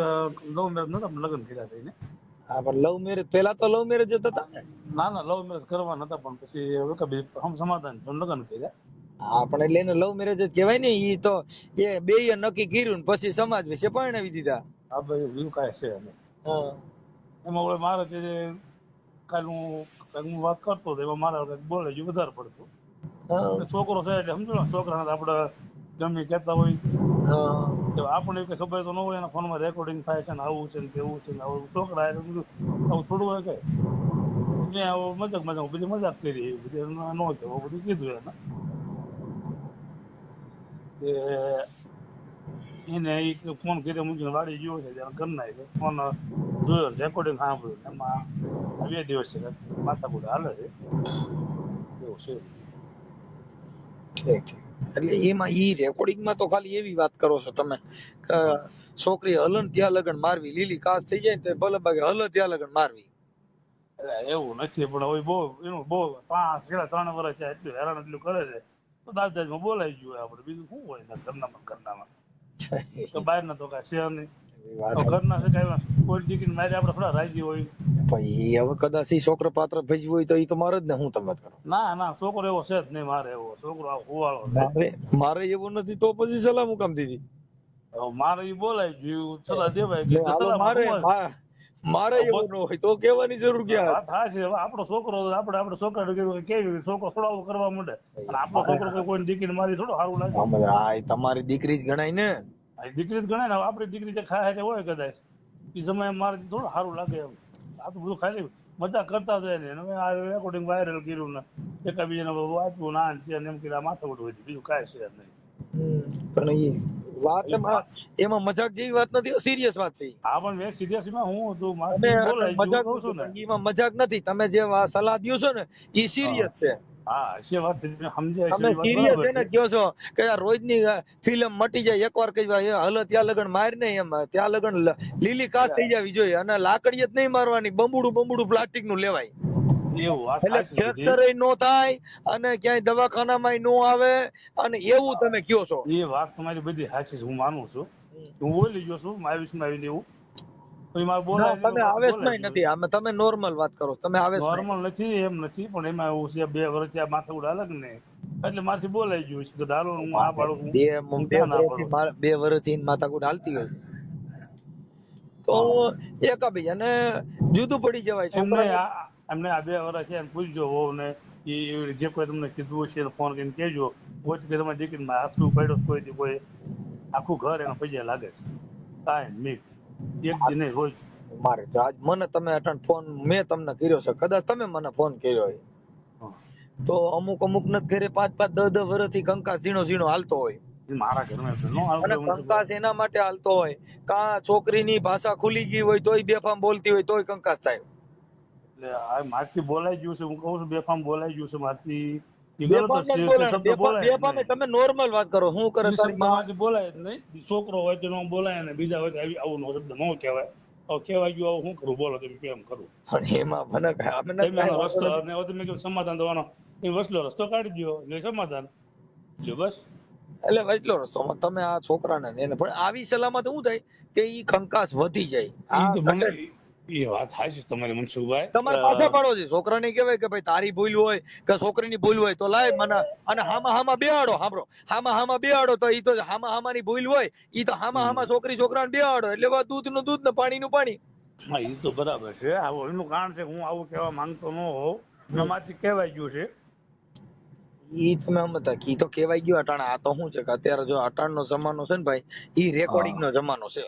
લવ મેરેજ નતા લગ્ન કર્યા હતા એને હા પણ લવ મેરેજ પેલા તો લવ મેરેજ જ હતા ના ના લવ મેરેજ કરવા નતા પણ પછી સમાધાન લગ્ન કર્યા હા પણ એટલે એને લવ મેરેજ જ કહેવાય ને ઈ તો એ બેય નક્કી કર્યું ને પછી સમાજ વિશે પરણાવી દીધા આ ભાઈ વ્યૂ કાંઈ છે અમે હા એમાં હવે મારે જે કાલ હું વાત કરતો હતો એમાં મારે બોલે જ વધારે પડતું હા છોકરો છે એટલે સમજો ને છોકરાને આપણે જમી કહેતા હોય હા આપણને કઈ ખબર તો ન હોય એના ફોનમાં રેકોર્ડિંગ થાય છે ને આવું છે ને તેવું છે ને આવું છોકરા આવું થોડું હોય કઈ મેં આવો મજાક બધી મજાક કરી બધી ન કહેવું બધું કીધું એને કે એને એક ફોન કર્યો મૂકીને વાડી ગયો છે ત્યારે કરી નાખ્યો ફોન જોયો રેકોર્ડિંગ સાંભળ્યું એમાં 2 દિવસ છે માથાકૂટ હાલે છે એવું છે. ઠીક એટલે એમાં ઈ રેકોર્ડિંગ માં તો ખાલી એવી વાત કરો છો તમે કે છોકરી હલન ત્યાં લગન મારવી લીલી કાસ થઈ જાય ને તો ભલે બાકી હલ ત્યાં લગન મારવી. એવું નથી પણ હવે બહુ એનું બહુ 3 વર્ષ છે એટલું હેરાન એટલું કરે છે તો દાદાજીમાં બોલાઈ ગયું આપણે બીજું શું હોય ને ઘરનામાં તો બહાર ના તો કાંઈ છે નહીં ઘરના છે કાંઈ કોઈ દીકરીને મારી આપણે થોડા રાજી હોય. ભાઈ હવે કદાચ ઈ છોકરો પાત્ર ભજવું હોય તો ઈ તો મારે જ ને હું તમે કરો. ના છોકરો એવો છે જ નહીં મારે એવો છોકરો હોવાળો મારે એવું નથી તો પછી સલાહ હું કામ દીધી. મારે ઈ બોલાઈ ગયું સલાહ દેવાય કે મારે એવું ન હોય તો કહેવાની જરૂર ક્યાં. હા છે આપણો છોકરો આપણે છોકરા કેવી છોકરો થોડો કરવા માંડે અને આપણો છોકરો કોઈ દીકરીને મારી થોડો સારું લાગે. હા તમારી દીકરી જ ગણાય ને. દીકરી જ ગણાય ને આપણી દીકરી જે ખાય હોય કદાચ એ સમયે મારે થોડું સારું લાગે એમ આ તો બધું ખાલી મજા કરતા જાય ને હવે આ રેકોર્ડિંગ વાયરલ કર્યું ને એકાબીજાને વાંચવું ના એમ કે માથા ઉઠવું બીજું કાંઈ છે નહીં. પણ ઈ વાત એમાં મજાક જેવી વાત નથી સિરિયસ વાત છે. હા પણ મેં સિરિયસ માં હું હતું મજાક છું ને એમાં મજાક નથી તમે જે સલાહ દો છો ને ઈ સિરિયસ છે. હા એ વાત સમજાય તમે સિરિયસ એને કહો છો કે રોજની ફિલ્મ મટી જાય એકવાર કહી હલ ત્યાં લગન માર નહીં એમ ત્યાં લગન લીલી કાચ થઈ જવી જોઈએ અને લાકડી જ નહીં મારવાની બમબુડું પ્લાસ્ટિક નું લેવાય એટલે ફ્રેક્ચર નો થાય અને ક્યાંય દવાખાનામાં નો આવે અને એવું તમે કયો છો. એ વાત તમારી બધી સાચી છે હું માનું છું હું બોલી ગયો છું આવેશમાં આવીને એવું તમે આવેશમાં નથી આમાં તમે નોર્મલ વાત કરો તમે આવેશ નોર્મલ નથી એમ નથી પણ એમાં એવું છે 2 વર્ષ ત્યાં માથા ઉડ અલગ ને એટલે મારથી બોલાઈ ગયું છે કે દારૂ હું આ પાડું 2 વર્ષથી માથાકૂટ હાલતી હોય તો એકાબીજાને જુદું પડી જવાય. એમને આ 2 વર્ષ છે પૂછજો હોવ ને એ જે કોઈ તમને કીધું છે ફોન કરીને કહેજો કોઈ કે તમારી દીકરીમાં હાથું પડ્યો કોઈ આખું ઘર એના પૈસા લાગે છે કાંઈ નહીં એક દી નહીં રોજ મારે આજ મને તમે અટાણ ફોન મેં તમને કર્યો છે કદાચ તમે મને ફોન કર્યો હોય તો અમુક નથી ઘરે 5-10 વર્ષથી કંકાસ ઝીણો હાલતો હોય મારા ઘરમાં કંકાસ એના માટે હાલતો હોય કા છોકરીની ભાષા ખુલી ગઈ હોય તોય બેફામ બોલતી હોય તોય કંકાસ થાય. એટલે આ મારથી બોલાઈ ગયું છે હું કહું છું બેફામ બોલાઈ ગયું છે મારથી તમે નોર્મલ વાત કરો શું કરે બોલાય જ નહીં છોકરો હોય તો બોલાય ને બીજા હોય તો આવું શબ્દ ન કહેવાય કહેવાય ગયું આવું શું કરું બોલો તમે કેમ કરું એમાં સમાધાન થવાનો વસલો રસ્તો કાઢી દો એટલે સમાધાન બસ એટલે વચલો રસ્તો તમે આ છોકરાને એને પણ આવી સલામત શું થાય કે ઈ ખંકાસ વધી જાય. એ વાત સાચી તમારી મનસુખભાઈ તમારે પાછા પાડો છે છોકરાને કહેવાય કે ભાઈ તારી ભૂલ હોય કે છોકરીની ભૂલ હોય તો લાય મને અને હામાં બેહાડો સાંભળો હામાં બેહાડો તો ઈ તો હામાની ભૂલ હોય ઈ તો હામાં છોકરાને બેહાડો એટલે દૂધનું દૂધ ને પાણીનું પાણી. હા એ તો બરાબર છે એનું કારણ છે હું આવું કહેવા માંગતો ન હોઉં એમાંથી કહેવાય ગયું છે ઈ તમે સમજતા ઈ તો કહેવાય ગયું અટાણ આ તો શું છે કે અત્યારે જો અટાણ નો જમાનો છે ને ભાઈ ઈ રેકોર્ડિંગ નો જમાનો છે.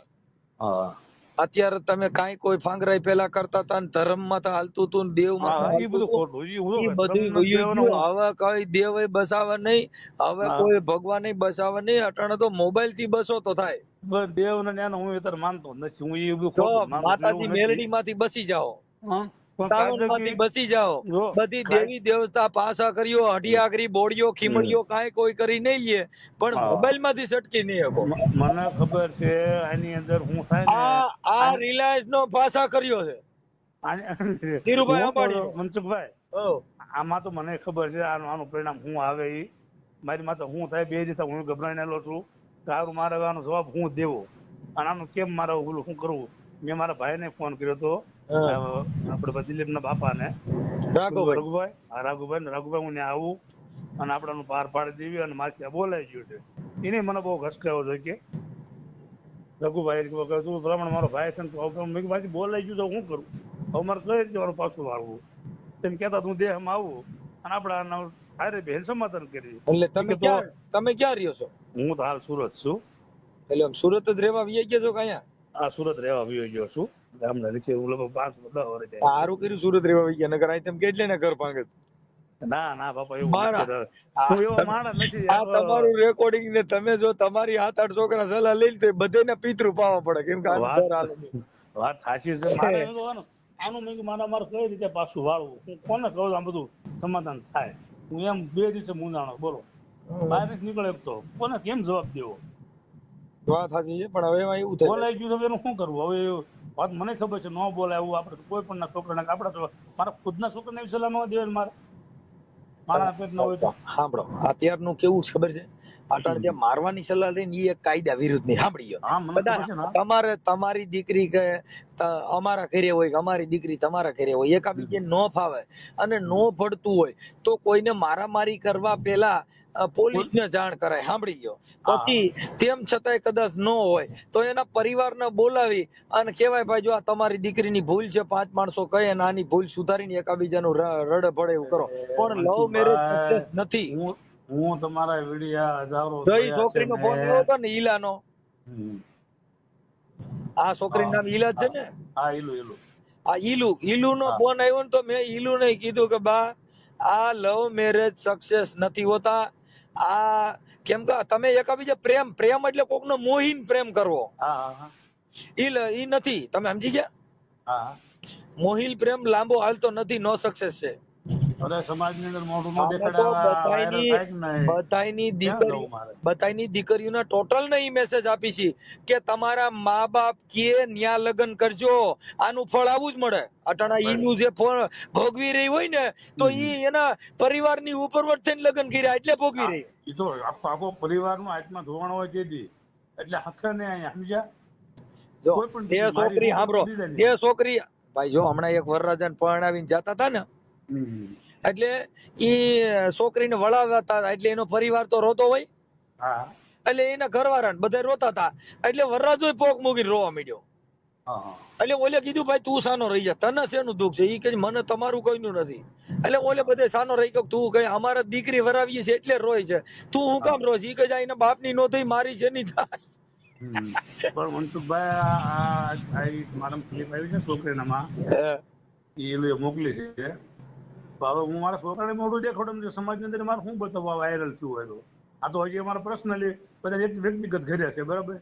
અત્યારે તમે કાંઈ કોઈ ફાંગરાઈ પેલા કરતા હતા ને ધર્મ માં તો હાલતું હતું દેવ માં હવે કઈ દેવ બસાવે નહીં હવે કોઈ ભગવાન બસાવે નહીં અટાણે તો મોબાઈલ થી બસો તો થાય દેવ ને હું અત્યારે માનતો નથી હું માતાજી મેલડી માંથી બસી જાઓ સાવન માંથી બસી જાઓ બધી દેવી દેવતા પાસા કર્યો હડિયાગરી બોડીઓ ખીમડીઓ કાંઈ કોઈ કરી નહીં લે પણ મોબાઈલ માંથી સટકી નહીં શકો. મને ખબર છે આની અંદર હું થાય આ રિલાયન્સ નો પાસા કર્યો છે ધીરુભાઈ અંબાણી મનસુખભાઈ આમાં તો મને ખબર છે આનું પરિણામ હું આવે ઈ મારી માથે હું થાય 2 દિવસ હું ગભરાઈને છું તારું મારે આનો જવાબ હું દેવો અને આનું કેમ મારે ઓલું શું કરવું. મેં મારા ભાઈને ફોન કર્યો હતો આપડે દિલીપ ના બાપા ને રાઘુભાઈ હું ત્યાં આવું અને આપડાનું પાર પાડી દેવી અને મારે ત્યાં બોલાઈ ગયું છે એને મને બહુ ઘસકાયો છે કે રઘુભાઈ તું પ્રમાણે મારો ભાઈ છે મેં બોલાઈ ગયું તો હું કરું હવે મારે કઈ જવાનું પાછું વાળવું તેમ કેતા હું દેહમાં આવું અને આપડા હારે બેન સમાધાન કરી. એટલે તમે ક્યાં રહ્યો છો? હું તો હાલ સુરત છું. એટલે સુરત જ રહેવા આવી ગયા છો કે અહીંયા? આ સુરત રહેવા આવ્યો ગયો છું ગામના નીચે હું લગભગ 5-10 વર્ષ જાય. સારું કર્યું સુરત રહેવા વઈ ગયા, નકર અહીં તેમ કેટલે ને ઘર ભાંગે. ના ના બાપા એવું મારા નથી. હું એવો માણસ નથી. આ તમારું રેકોર્ડિંગ ને તમે જો તમારી 7-8 છોકરા સલાહ લઈ લે તો બધાને પિતૃ પાવા પડે, કેમ કે આનું ઘર હાલે છે. વાત સાચી છે. મારે એમ કહેવાનું, આનું મેં કીધું મારે કઈ રીતે પાછું વાળવું, હું કોને કહું આમ બધું સમાધાન થાય. હું એમ 2 દિવસે મૂંઝાણો, બોલો બહાર નથી નીકળે તો કોને કેમ જવાબ દેવો. વાત સાચી છે, પણ હવે એમાં એવું થાય બોલાઈ ગયું તો એનું શું કરવું હવે. વાત મને ખબર છે, ન બોલાય એવું આપણે કોઈ પણ ના છોકરાને, આપડા તો મારા ખુદના છોકરાને એવી સલાહ ન દેવાય મારે, મારા પેટ ન હોય તો. સાંભળો, અત્યારનું કેવું છે ખબર છે, અટાણે જે મારવાની સલાહ લઈને એ એક કાયદા વિરુદ્ધ ની. સાંભળી ગયો હા મને ખબર છે ને. તમારે તમારી દીકરી કે અમારા ઘરે હોય કે અમારી દીકરી તમારા ઘરે હોય, એકાબીજે ન ફાવે અને ન ભળતું હોય તો કોઈને મારામારી કરવા પેલા પોલીસને જાણ કરાય. સાંભળી ગયો. પછી તેમ છતાંય કદાચ ન હોય તો એના પરિવારને બોલાવી અને કહેવાય ભાઈ જો આ તમારી દીકરીની ભૂલ છે, 5 માણસો કહે અને આની ભૂલ સુધારીને એકાબીજાનું રડે ભળે એવું કરો. પણ લવ મેરેજ સક્સેસ નથી. હું તમારા વિડિયા હજારો જઈ છોકરીનો ફોન આવ્યો હતો ને ઈલાનો, આ છોકરીનું નામ ઈલા છે ને, હા ઈલું આ ઈલુ નો ફોન આવ્યો ને તો મેં ઈલુ ને કીધું કે બા આ લવ મેરેજ સક્સેસ નથી હોતા. આ કેમ કે તમે એકાબીજા પ્રેમ એટલે કોકનો મોહીન પ્રેમ કરવો, હા ઈ નથી. તમે સમજી ગયા? હા મોહિલ પ્રેમ લાંબો હાલતો નથી, નો સક્સેસ છે. અરે સમાજની અંદર મોઢું ન આમાં તો બધાયની દીકરીઓના ટોટલ ને ઈ મેસેજ આપી છે કે તમારા મા બાપ કે ન્યા લગ્ન કરજો, આનું ફળ આવું જ મળે. અટાણા ઈનું જે ભોગવી રહી હોય ને તો ઈ એના પરિવારની ઉપરવટ થઈને લગ્ન કર્યા એટલે ભોગવી રહી. એ તો આખો પરિવારનો આત્મા ધોવાણો હોય તેથી, એટલે હકે ને અહીંયા સમજ્યા. જો એ છોકરી સાંભળો, એ છોકરી ભાઈ જો હમણાં એક વરરાજાને પરણાવીને જતા હતા ને, એટલે ઈ છોકરીને વળાવતા હતા, એટલે એનો પરિવાર તો રોતો હોય, એટલે એના ઘરવાળા બધા રોતા હતા, એટલે વરરાજો પોક મૂકીને રોવા માંડ્યો. એટલે ઓલે કીધું ભાઈ તું સાનો રહી જા, તને શેનું દુઃખ છે? ઈ કે મને તમારું કોઈનું નથી. એટલે ઓલે બધે સાનો રહી ગયો, તું કઈ અમારા દીકરી વરાવીએ છે એટલે રોય છે, તું હું કામ રોય છે? ઈ કે એના બાપની નો થઈ મારી છે નહીં થાય. પણ મનસુખભાઈ મારા ક્લિપ આવી છે છોકરીનામાં, એ મોકલી છે. હવે હું મારા છોકરાને મોઢું દેખાડું સમાજની અંદર મારે શું બતાવવા વાયરલ થયું હોય તો? આ તો હજી અમારા પર્સનલી બધા એક વ્યક્તિગત ઘરે છે, બરાબર?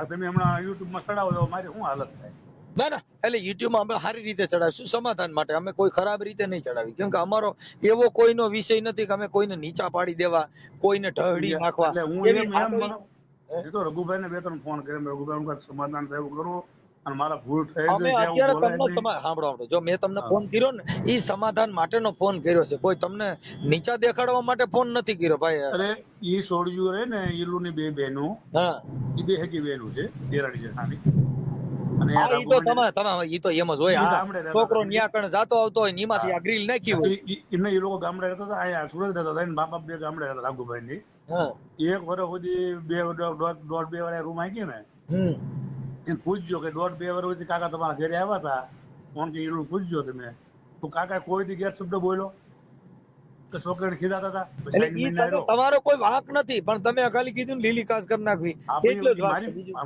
તમે હમણાં યુટ્યુબમાં ચડાવો તો મારી શું હાલત થાય? ના ના, એટલે યુટ્યુબમાં અમે સારી રીતે ચડાવીશું, સમાધાન માટે. અમે કોઈ ખરાબ રીતે નહીં ચડાવી, કેમ કે અમારો એવો કોઈનો વિષય નથી કે અમે કોઈને નીચા પાડી દેવા, કોઈને ઢહડી નાખવા. એટલે હું એ તો રઘુભાઈને 2-3 ફોન કર્યો, રઘુભાઈ સમાધાન થયું કરો અને મારા ભૂલ થઈ અમે અત્યારે તમને સાંભળો, જો મેં તમને ફોન કર્યો ને ઈ સમાધાન માટેનો ફોન કર્યો છે, કોઈ તમને નીચા દેખાડવા માટે ફોન નથી કર્યો ભાઈ. અરે ઈ છોડ્યું રે ને ઈલુની 2 બહેનો, હા ઈ 2 હકી બહેનો છે, દેરાણી જેઠાણી. અને ઈ તો તમે ઈ તો એમ જ હોય. છોકરો ન્યા કણ જાતો આવતો હોય નીમાંથી આ ગ્રીલ નાખી હોય. એને એ લોકો ગામડે રહેતા હતા, અહીંયા સુરત રહેતા હતા, મા બાપ 2 ગામડે રહેતા રાઘુભાઈ ની. એક વર્ષ સુધી 1.5-2 વાળા રૂમ આવી ને, એને પૂછજો કે 1.5-2 વર્ષ સુધી કાકા તમારા ઘરે આવ્યા હતા, કોણ કે એનું પૂછજો તમે, તો કાકા કોઈ દી ગેર શબ્દ બોલ્યો કે છોકરાને ખીજાતા હતા? તમારો કોઈ વાંક નથી, પણ તમે ખાલી કીધું લીલી કાસ કરી નાખવી.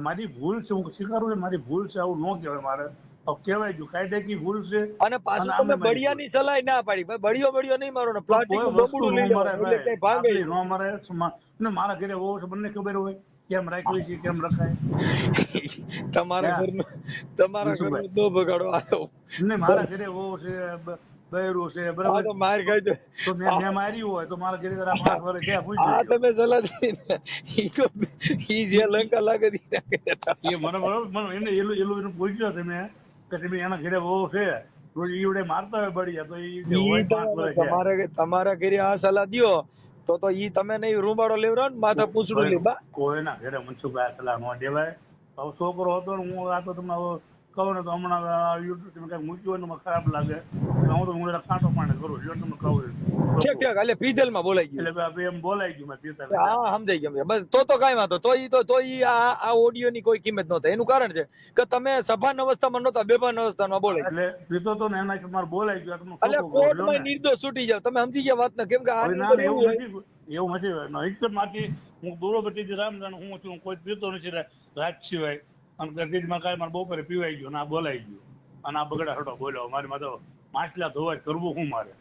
મારી ભૂલ છે, હું સ્વીકારું છું મારી ભૂલ છે, આવું ન કહેવાય. મારે કહેવાય ગયું કાયદેકી ભૂલ છે. અને પાછું તમે બળિયાની સલાહ ના પાડી, ભાઈ બળિયો નહીં મારો ને પ્લાસ્ટિક નું બબડું લઈ લો એટલે કઈ ભાંગે ન મારે. મારા ઘરે હોવો છે, બંને ખબર હોય કેમ રાખવી છે, કેમ રખાય. તમારા ઘરનું નો બગાડો. આ તો મારા ઘરે હોવો છે, બહેરું છે, બરાબર? તો માર ખાઈ દો તો મેં માર્યું હોય તો મારા ઘરે 5 વર્ષ છે, પૂછજો. આ તમે સલાહ દી ને ઈ જે લંકા લાગે દી એ મને બરોબર એને એલું પૂછ્યો તમે કે તમે એના ઘરે હોવો છે, તો ઈવડે મારતા હોય બળિયા, તો તમારા ઘરે આ સલાહ દ્યો તો ઈ તમે નહીં રૂમાડો લેવરો ને માથા પૂછડું લેવા. કોઈના ઘરે મનસુખભાઈ સલાહ ન દેવાય. હવે છોકરો હતો ને, હું આ તો તમને કહું ને તો હમણાં યુટ્યુબ તમે કઈ મૂક્યું હોય ને ખરાબ લાગે, હું તો હું કાંટો પાણી કરું છું તમને કહું. એટલે પીધેલ માં બોલાઈ ગયું, એટલે એમ બોલાઈ ગયું મેં પીધેલ. હા સમજાઈ ગયું. બસ તો કઈ વાંધો, તો ઈ આ ઓડિયો ની કોઈ કિંમત ન થાય. એનું કારણ છે કે તમે સભાન અવસ્થામાં નહોતા, બેભાન અવસ્થામાં બોલાય. એટલે પીતો તો ને એના મારે બોલાઈ ગયું, એટલે કોર્ટમાં નિર્દોષ છૂટી જાવ. તમે સમજી ગયા વાત ને? કેમ કે એવું નથી હકીકત માંથી હું દૂરોગતિથી રામજાણ હું છું, કોઈ પીતો નથી રાત સિવાય, અને ગરદીમાં કાંઈ મારે બપોરે પીવાઈ ગયો અને આ બોલાઈ ગયો અને આ બગડા હટો બોલ્યો, મારી માં તો માછલા ધોવા કરવું શું મારે?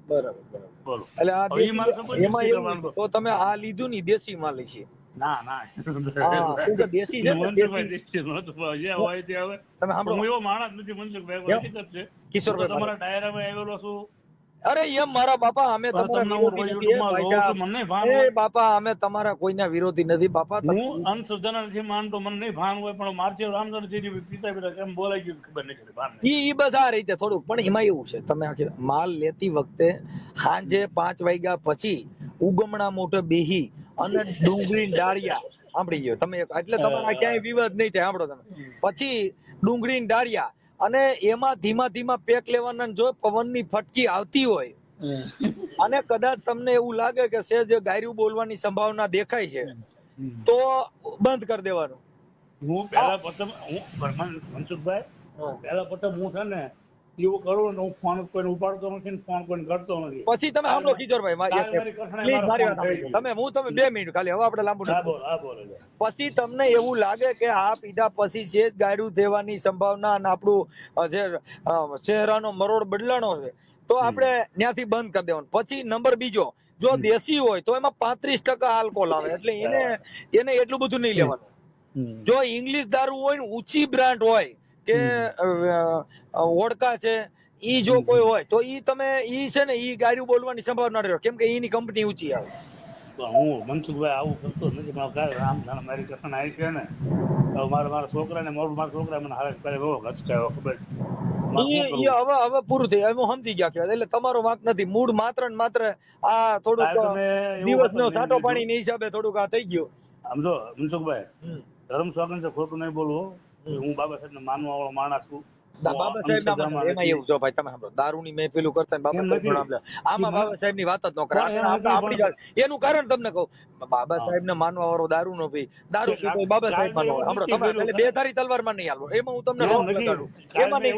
બરાબર. બોલો. એટલે આ હવે ઈ મારે ખબર એમાં નથી એવું કરવાનું. તો તમે આ લીધું ની દેશી માલ છે. ના ના હા, તું જે દેશી છે ને, મનસુખભાઈ દેશી. દેશી નહોતું, પણ જે હોય તે હવે તમે સાંભળો હું એવો માણસ નથી મનસુખભાઈ, હકીકત છે. કિશોરભાઈ, હું તો તમારા ડાયરામાં આવેલો છું. અરે એમ મારા બાપા અમે પણ તમારા તમને હું વિરોધી નથી યુટ્યુબમાં ભાઈ જોઉં સાહેબ. છું, મને નહીં ભાન એ હોય. બાપા અમે તમારા કોઈના વિરોધી નથી બાપા. હું અંધશ્રદ્ધા નથી માનતો, મને નહીં ભાન હોય, પણ મારથી રામચંદ્રજી પિતા પિતા કેમ બોલાઈ ગયું ખબર નથી, ભાન નહીં. ઈ બસ આ રીતે થોડુંક, પણ એમાં એવું છે તમે આખી માલ લેતી વખતે સાંજે 5 વાગ્યા પછી ઉગમણા મોઢે બેહી અને ડુંગળી ડાળિયા સાંભળી ગયો તમે, એટલે તમારા ક્યાંય વિવાદ નહીં થાય. સાંભળો તમે, પછી ડુંગળી ડાળિયા અને એમાં ધીમા ધીમા પેક લેવાના, જો પવનની ફટકી આવતી હોય અને કદાચ તમને એવું લાગે કે સેજ ગાયરું બોલવાની સંભાવના દેખાય છે તો બંધ કરી દેવાનું. હું પહેલા પ્રથમ મનસુખભાઈ પહેલા પ્રથમ હું છે ને એવું કરું ને હું ફોન કોઈને ઉપાડતો નથી ને ફોન કોઈને કરતો નથી. પછી તમે સાંભળો કિશોરભાઈ, પ્લીઝ મારી વાત સાંભળો. તમે હું તમે 2 મિનિટ ખાલી, હવે આપણે લાંબુ નથી. પછી તમને એવું લાગે કે આ પીધા પછી છે જ ગાયરું દેવાની સંભાવના અને આપણું જે ચહેરાનો મરોડ બદલાણો છે તો આપણે ત્યાંથી બંધ કરી દેવાનું. પછી નંબર બીજો, જો દેશી હોય તો એમાં 35% આલ્કોહોલ આવે, એટલે એને એટલું બધું નહીં લેવાનું. જો ઇંગ્લિશ દારૂ હોય ને ઊંચી બ્રાન્ડ હોય કે વોડકા છે, ઈ જો કોઈ હોય તો ઈ તમે ઈ છે ને ઈ ગાયરું બોલવાની સંભાવના રહે, કેમ કે ઈની કંપની ઊંચી આવે. હું મનસુખભાઈ આવું કરતો નથી, પણ કાંઈ રામ મારી કથન આવી છે ને મારા છોકરાને મારા છોકરા મને હારે કરે એવો હચકાયો ખબર. હવે પૂરું થયું, હું સમજી ગયા કે એટલે તમારો વાંક નથી, મૂળ માત્ર ને માત્ર આ થોડુંક દિવસનો સાટો પાણીની હિસાબે થોડુંક આ થઈ ગયું. સમજો મનસુખભાઈ, ધર્મ સ્વાગત છે, ખોટું નહીં બોલવું. હું બાબા સાહેબ ને માનવા વાળો માણસ છું. બાબા સાહેબ એમાં એવું જો ભાઈ, તમે સાંભળો, દારૂની મહેફિલું કરતા બાબા સાહેબ આમાં બાબા સાહેબ ની વાત જ ન કરે. એનું કારણ તમને કહું, બાબા સાહેબ ને માનવા વાળો દારૂ નો પી, દારૂ પીતો બાબા સાહેબ માનવા. સાંભળો, તમે બે ધારી તલવાર માં નહીં હાલવો, એમાં હું તમને રોક લગાડું. એમાં એમ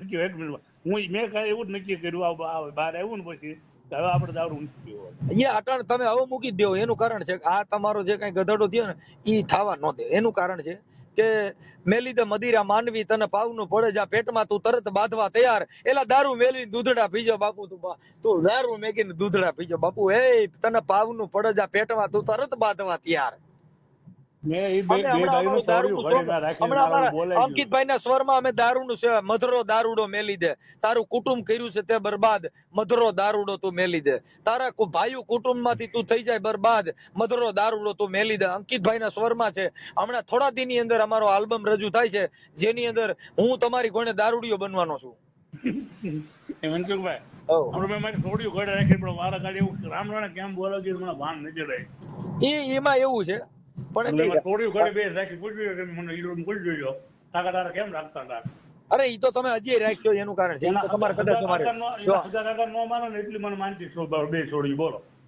નથી, એક મિનિટ હું મેં કઈ એવું જ નક્કી કર્યું બહાર આવ્યું ને પછી હવે આપણે દારૂ નથી પીવો. એ અટાણ તમે હવે મૂકી જ દેવો. એનું કારણ છે આ તમારો જે કઈ ગધેડો થયો ને ઈ થવા ન દે. એનું કારણ છે કે મેલી દે મદિરા માનવી તને પાવનું પડે જા પેટમાં તું તરત બાંધવા તૈયાર, એલા દારૂ મેલી દૂધડા પીજો બાપુ, તું દારૂ મેગીને દૂધડા પીજો બાપુ, એ તને પાવનું પડે જા પેટમાં તું તરત બાંધવા તૈયાર. અંકિતભાઈ ના સ્વરમાં અમે દારૂનું છે, મધરો દારૂડો મેલી દે, તારું કુટુંબ કર્યું છે તે બરબાદ, મધરો દારૂડો તું મેલી દે, તારા ભાઈઓ કુટુંબ માંથી તું થઈ જાય બરબાદ, મધરો દારૂડો તું મેલી દે. અંકિતભાઈ ના સ્વરમાં છે. હમણાં થોડા દિન ની અંદર અમારો આલ્બમ રજૂ થાય છે જેની અંદર હું તમારી કોઈને દારૂડિયો બનવાનો છું. એમાં એવું છે પણ અરે ઈ તો તમે હજી રાખ્યો એનું કારણ છે, તમારે કદાચ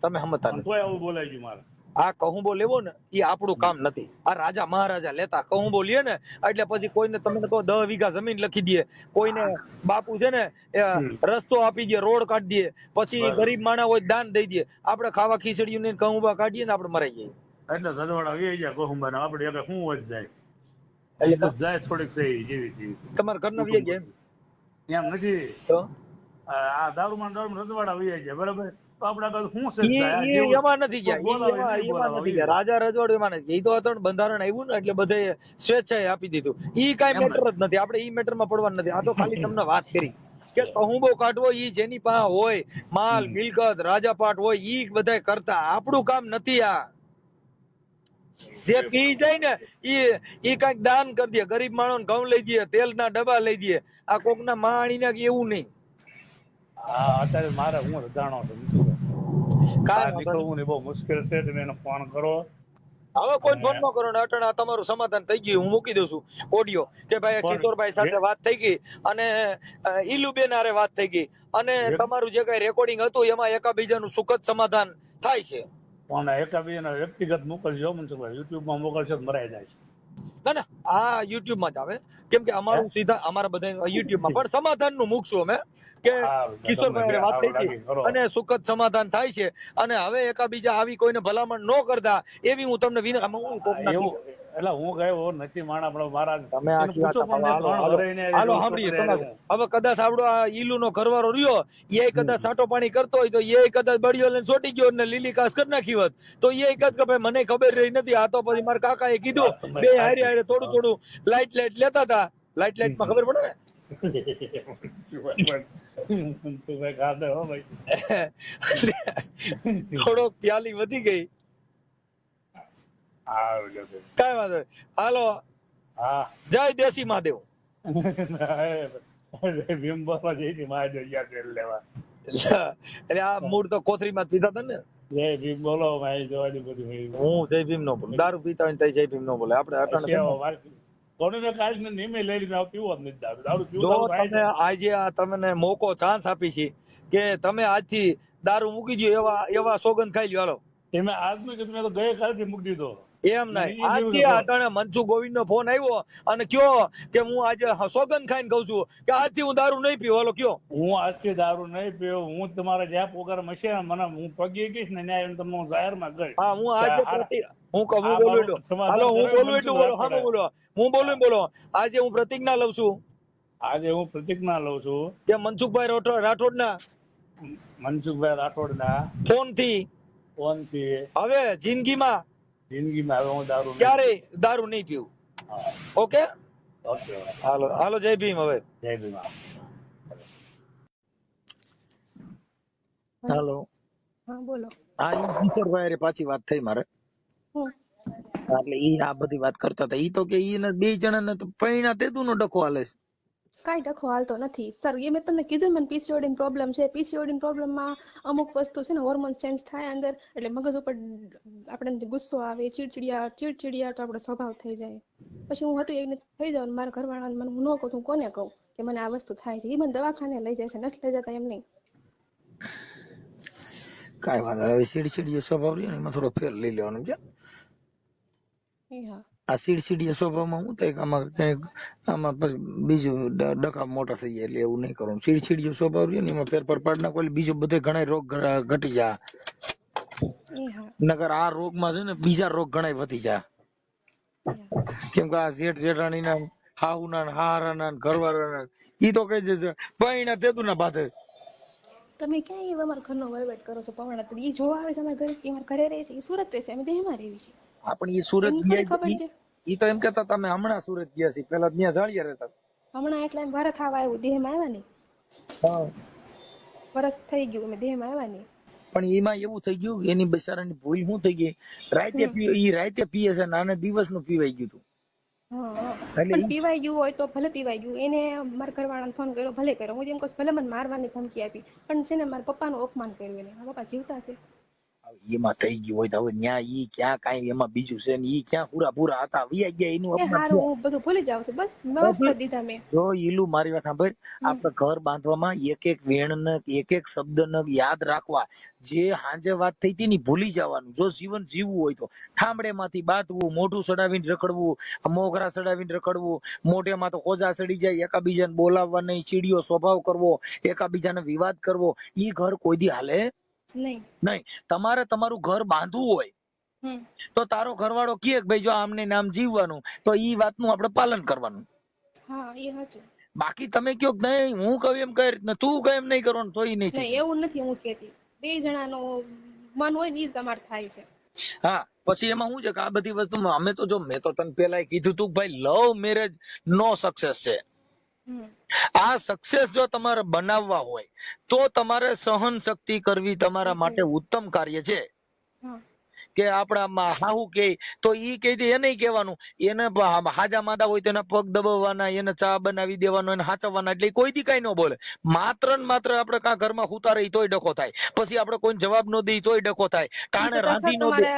તમે સમજતા બોલાય ગયું મારે. આ કહુંબો લેવો ને એ આપણું કામ નથી. આ રાજા મહારાજા લેતા કહુંબો લે ને એટલે પછી કોઈને તમને તો 10 વીઘા જમીન લખી દે, કોઈને બાપુ છે ને રસ્તો આપી દે, રોડ કાઢી દે, પછી ગરીબ માણસ હોય દાન દઈ દે. આપણે ખાવા ખીચડીયું ને કહુંબા કાઢીએ ને આપણે મરાઈ જઈએ. એટલે સદવાડા વી જાય કહુંબા ને આપણે એટલે શું જ જાય, એટલે જાય થોડીક થઈ જેવી તમારા ઘરના વી જાય એમ નથી. આ દારૂમાં રજવાડા વી જાય બરાબર, રાજા રજવાડું એમાં નથી. એ તો અત્યારે બંધારણ આવ્યું ને એટલે બધે સ્વેચ્છાએ આપી દીધું. ઈ કઈ મેટર જ નથી, આપણે ઈ મેટર માં પડવાનું નથી. આ તો ખાલી તમને વાત કરી કે કહુંબો કાઢવો ઈ જેની પાસે હોય માલ મિલકત રાજાપાટ હોય ઈ બધા કરતા, આપણું કામ નથી. આ જે પી જાય ને ઈ કઈક દાન કરી દે, ગરીબ માણસ ઘઉં લઈ દે, તેલ ના ડબ્બા લઈ દે. આ કોક ના માણી ના એવું નહીં. અત્યારે મારે હું જાણો છું બહુ મુશ્કેલ છે, તમે એને ફોન કરો. હવે કોઈ ફોન ન કરો ને અટાણા તમારું સમાધાન થઈ ગયું. હું મૂકી દઉં છું ઓડિયો કે ભાઈ કિશોરભાઈ સાથે વાત થઈ ગઈ અને ઈલુબેન હારે વાત થઈ ગઈ અને તમારું જે કઈ રેકોર્ડિંગ હતું એમાં એકાબીજાનું સુખદ સમાધાન થાય છે. એકાબીજાના વ્યક્તિગત મોકલજો મનસુખભાઈ, યુટ્યુબ માં મોકલશો મરાઈ જાય છે. ના ના આ યુટ્યુબ માં જ આવે, કેમ કે અમારું સીધા અમારા બધા યુટ્યુબ માં પણ સમાધાન નું મૂકશું અમે કે કિશોરભાઈ હારે વાત થઈ હતી અને સુખદ સમાધાન થાય છે, અને હવે એકાબીજા આવી કોઈને ભલામણ ન કરતા એવી હું તમને એટલે હું ગયો નથી માણા પણ મારા તમે આખી વાત હાલો સાંભળીએ તમારે. હવે કદાચ આવડો આ ઈલુ નો ઘરવાળો રહ્યો એ કદાચ સાટો પાણી કરતો હોય તો એ કદાચ બળિયો લઈને ચોટી ગયો ને લીલી કાસ કરી નાખી હોત તો એ કદાચ કે ભાઈ મને ખબર રહી નથી. આ તો પછી મારા કાકા એ કીધું બે હારે હારે થોડું થોડું લાઈટ લેતા હતા. લાઈટ માં ખબર પડે ને થોડોક પ્યાલી વધી ગઈ. કઈ વાંધો નહીં. હાલો જય દેશી મહાદેવ. એટલે આ મૂળ તો કોથરી માં પીતા હતા ને. જય ભીમ બોલો ભાઈ. હું જય ભીમ નો બોલું. દારૂ પીતા હોય તો જય ભીમ નો બોલે. આપણે આજે આ તમને મોકો ચાન્સ આપી છે કે તમે આજથી દારૂ મૂકી દો એવા સોગંદ ખાઈ લ્યો. હાલો તમે આજનું કે તમે તો ગયે કાલથી મૂકી દીધો. એમ નહીં, આજથી અટાણે મનસુખ ગોવિંદ નો ફોન આવ્યો અને કયો કે હું આજે સોગંદ ખાઈને કહું છું કે આજથી હું દારૂ નહીં પીવું. હાલો કયો હું આજથી દારૂ નહીં પીવું. હું તમારા જ્યાં પગાર મળશે મને હું પગી ગઈશ ને ન્યાય તમને હું જાહેરમાં ગઈશ. હા હું આજે હું બોલો આજે હું પ્રતિજ્ઞા લઉં છું. આજે હું પ્રતિજ્ઞા લઉં છું કે મનસુખભાઈ રાઠોડ ના ફોન થી હવે જિંદગીમાં હવે હું ક્યારેય દારૂ નહીં પીવું. ઓકે ઓકે હાલો જય ભીમ. હવે જય ભીમ. હાલો હા બોલો. હા ઈ કિશોરભાઈ પાછી વાત થઈ મારે. એટલે ઈ આ બધી વાત કરતા હતા. ઈ તો કે ઈ બે જણાને તો પૈણા તેતું નો ડખો હાલે છે. કાંઈ ડખો હાલતો નથી સર. એ મેં તમને કીધું મને પીસીઓડી પ્રોબ્લેમ છે. પીસીઓડી પ્રોબ્લેમમાં અમુક વસ્તુ છે ને હોર્મોન ચેન્જ થાય અંદર, એટલે મગજ ઉપર આપણે ગુસ્સો આવે, ચીડચીડિયા તો આપણો સ્વભાવ થઈ જાય. પછી હું હતું એને થઈ જાવ મારા ઘરવાળાને મને હું ન કહું હું કોને કહું કે મને આ વસ્તુ થાય છે. એ મને દવાખાને લઈ જાય છે, નથી લઈ જતા એમ નહીં. કાંઈ વાંધો હવે ચીડચીડિયો સ્વભાવ રહ્યો ને એમાં થોડો ફેર લઈ લેવાનો છે. હા આ ચીડચીડિયા સ્વભાવમાં હું થાય આમાં કઈક આમાં પછી બીજું ડખા મોટા થઈ જાય એટલે એવું નહીં કરવાનું. ચીડચીડિયો સ્વભાવ રહ્યો ને એમાં ફેરફાર પાડી નાખો એટલે બીજો બધે ઘણા રોગ ઘટી જાય. નકર આ રોગમાં છે ને બીજા રોગ ઘણા વધી જાય. કેમ કે આ જેઠાણી ના હાહુના હારાના ઘરવાળાના ઈ તો કહી દેશે પૈણા તેતું ના બાધે. તમે ક્યાં અમારા ઘરનો વહીવટ કરો છો પવન? એ જોવા આવે છે અમારા ઘરે, એ અમારા ઘરે રહે છે, એ સુરત રહે છે, અમે દેહમાં રહેવી છે. પણ એ સુરત ખબર છે. ઈ તો એમ કેતા તમે હમણાં સુરત ગયા છે, પેલા ત્યાં જાળિયા રહેતા. હમણાં એટલે એમ વરસ થવા આવ્યું, દેહમાં આવ્યા નહીં. વરસ થઈ ગયું અમે દેહમાં આવ્યા નહીં. પણ એમાં એવું થઈ ગયું એની બિચારાની ભૂલ શું થઈ ગઈ, રાતે પીએ છે નાને દિવસ નું પીવાઈ ગયું હતું. પણ પીવાઈ ગયું હોય તો ભલે પીવાઈ ગયું. એને મારા ઘરવાળાને ફોન કર્યો, ભલે કર્યો. હું એમ કહું ભલે મને મારવાની ધમકી આપી, પણ છે ને મારા પપ્પાનું અપમાન કર્યું. એને મારા પપ્પા જીવતા છે. એમાં થઈ ગયું હોય તો હવે ન્યા ઈ ક્યાં કાંઈ એમાં બીજું છે ને ઈ ક્યાં પૂરા હતા વિયા ગયા એનું હારું હું બધું ભૂલી જાઉં છું. બસ માફ કરી દીધા મેં. જો ઈલું મારી વાત સાંભળ, આપણે ઘર બાંધવામાં એક એક વેણ ને એક એક શબ્દ ને યાદ રાખવા. જે હાંજે વાત થઈ હતી ને ભૂલી જવાનું. જો જીવન જીવવું હોય તો ઠામડે માંથી બાંધવું, મોઢું ચડાવીને રખડવું, મોગરા ચડાવીને રખડવું, મોઢેમાં તો ખોજા ચડી જાય, એકાબીજાને બોલાવવા નહીં, ચીડિયો સ્વભાવ કરવો, એકાબીજાને વિવાદ કરવો, ઈ ઘર કોઈ દી હાલે નહીં. તમારે તમારું ઘર બાંધવું હોય તો તારો ઘરવાળો કહે ભાઈ જો આમને નામ જીવવાનું, તો ઈ વાતનું આપણે પાલન કરવાનું. બાકી તમે કયો નહીં હું કહું એમ કઈ રીતના તું કહે એમ નહીં કરવાનું તો ઈ નહીં થાય. એવું નથી હું કહેતી, બે જણાનો મન હોય ને ઈ તમારે થાય છે. હા પછી એમાં શું છે કે આ બધી વસ્તુમાં અમે તો જો મેં તો તને પેલા કીધું તું ભાઈ લવ મેરેજ નો સક્સેસ છે. આ સક્સેસ જો તમારે બનાવવા હોય તો તમારે સહન શક્તિ કરવી તમારા માટે ઉત્તમ કાર્ય છે. કે આપણા હાહુ કે તો ઈ કહી દે એને કહેવાનું, એને હાજા માદા હોય તો એના પગ દબાવવાના, એને ચા બનાવી દેવાનો, એને હાચવવાના, એટલે કોઈ દી કઈ ન બોલે. માત્ર ને માત્ર આપણે કાં ઘરમાં હુતા રહી તોય ડખો થાય, પછી આપણે કોઈ જવાબ ન દઈ તોય ડખો થાય, કારણે રાંધી નો દે.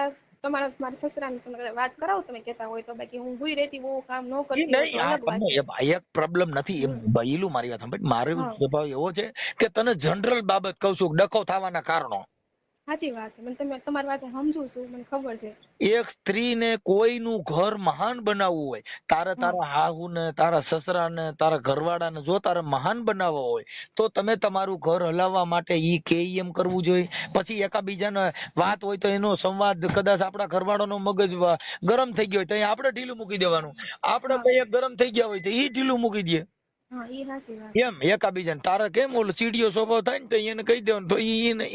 તમારા મારા સસરાને વાત કરાવો તમે કહેતા હોય તો, બાકી હું ભૂઈ રહેતી બહુ કામ ન કરતી. એક પ્રોબ્લેમ નથી બઈલું મારી વાત સાંભળ. મારો સ્વભાવ એવો છે કે તને જનરલ બાબત કહું છું, ડખો થવાના કારણો સાચી વાત છે. મને તમે તમારી વાત સમજુ છું, મને ખબર છે. એક સ્ત્રીને કોઈનું ઘર મહાન બનાવવું હોય, તારા હાહુને, તારા સસરાને, તારા ઘરવાળાને જો તારે મહાન બનાવવા હોય તો તમે તમારું ઘર હલાવવા માટે ઈ કે એમ કરવું જોઈએ. પછી એકાબીજાને વાત હોય તો એનો સંવાદ, કદાચ આપણા ઘરવાળાનો મગજ ગરમ થઈ ગયો હોય તો આપણે ઢીલું મૂકી દેવાનું. આપણે કઈ ગરમ થઈ ગયા હોય તો ઈ ઢીલું મૂકી દે. હા, એ સાચી વાત. એમ એકાબીજાને તારે કેમ ઓલો ચીડિયો સ્વભાવ થાય ને તો એને કહી દેવાનું, તો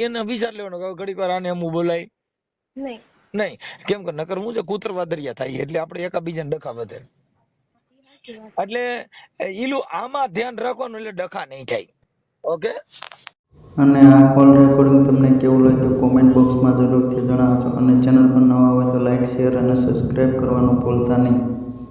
એને વિચાર લેવાનો કે ઘડીક વાર આને અમુક બોલાય નહીં. નહીં. કેમ કે નકર હું છે કૂતરવા દરિયા થાય, એટલે આપણે એકાબીજાને ડખા વધે. એટલે ઈલું આમાં ધ્યાન રાખવાનું, એટલે ડખા નહીં થાય. ઓકે. અને આ કોલ રેકોર્ડિંગ તમને કેવું લાગ્યું કોમેન્ટ બોક્સમાં જરૂરથી જણાવજો. અને ચેનલ પર નવા હોય તો લાઇક, શેર અને સબસ્ક્રાઈબ કરવાનું ભૂલતા નહીં.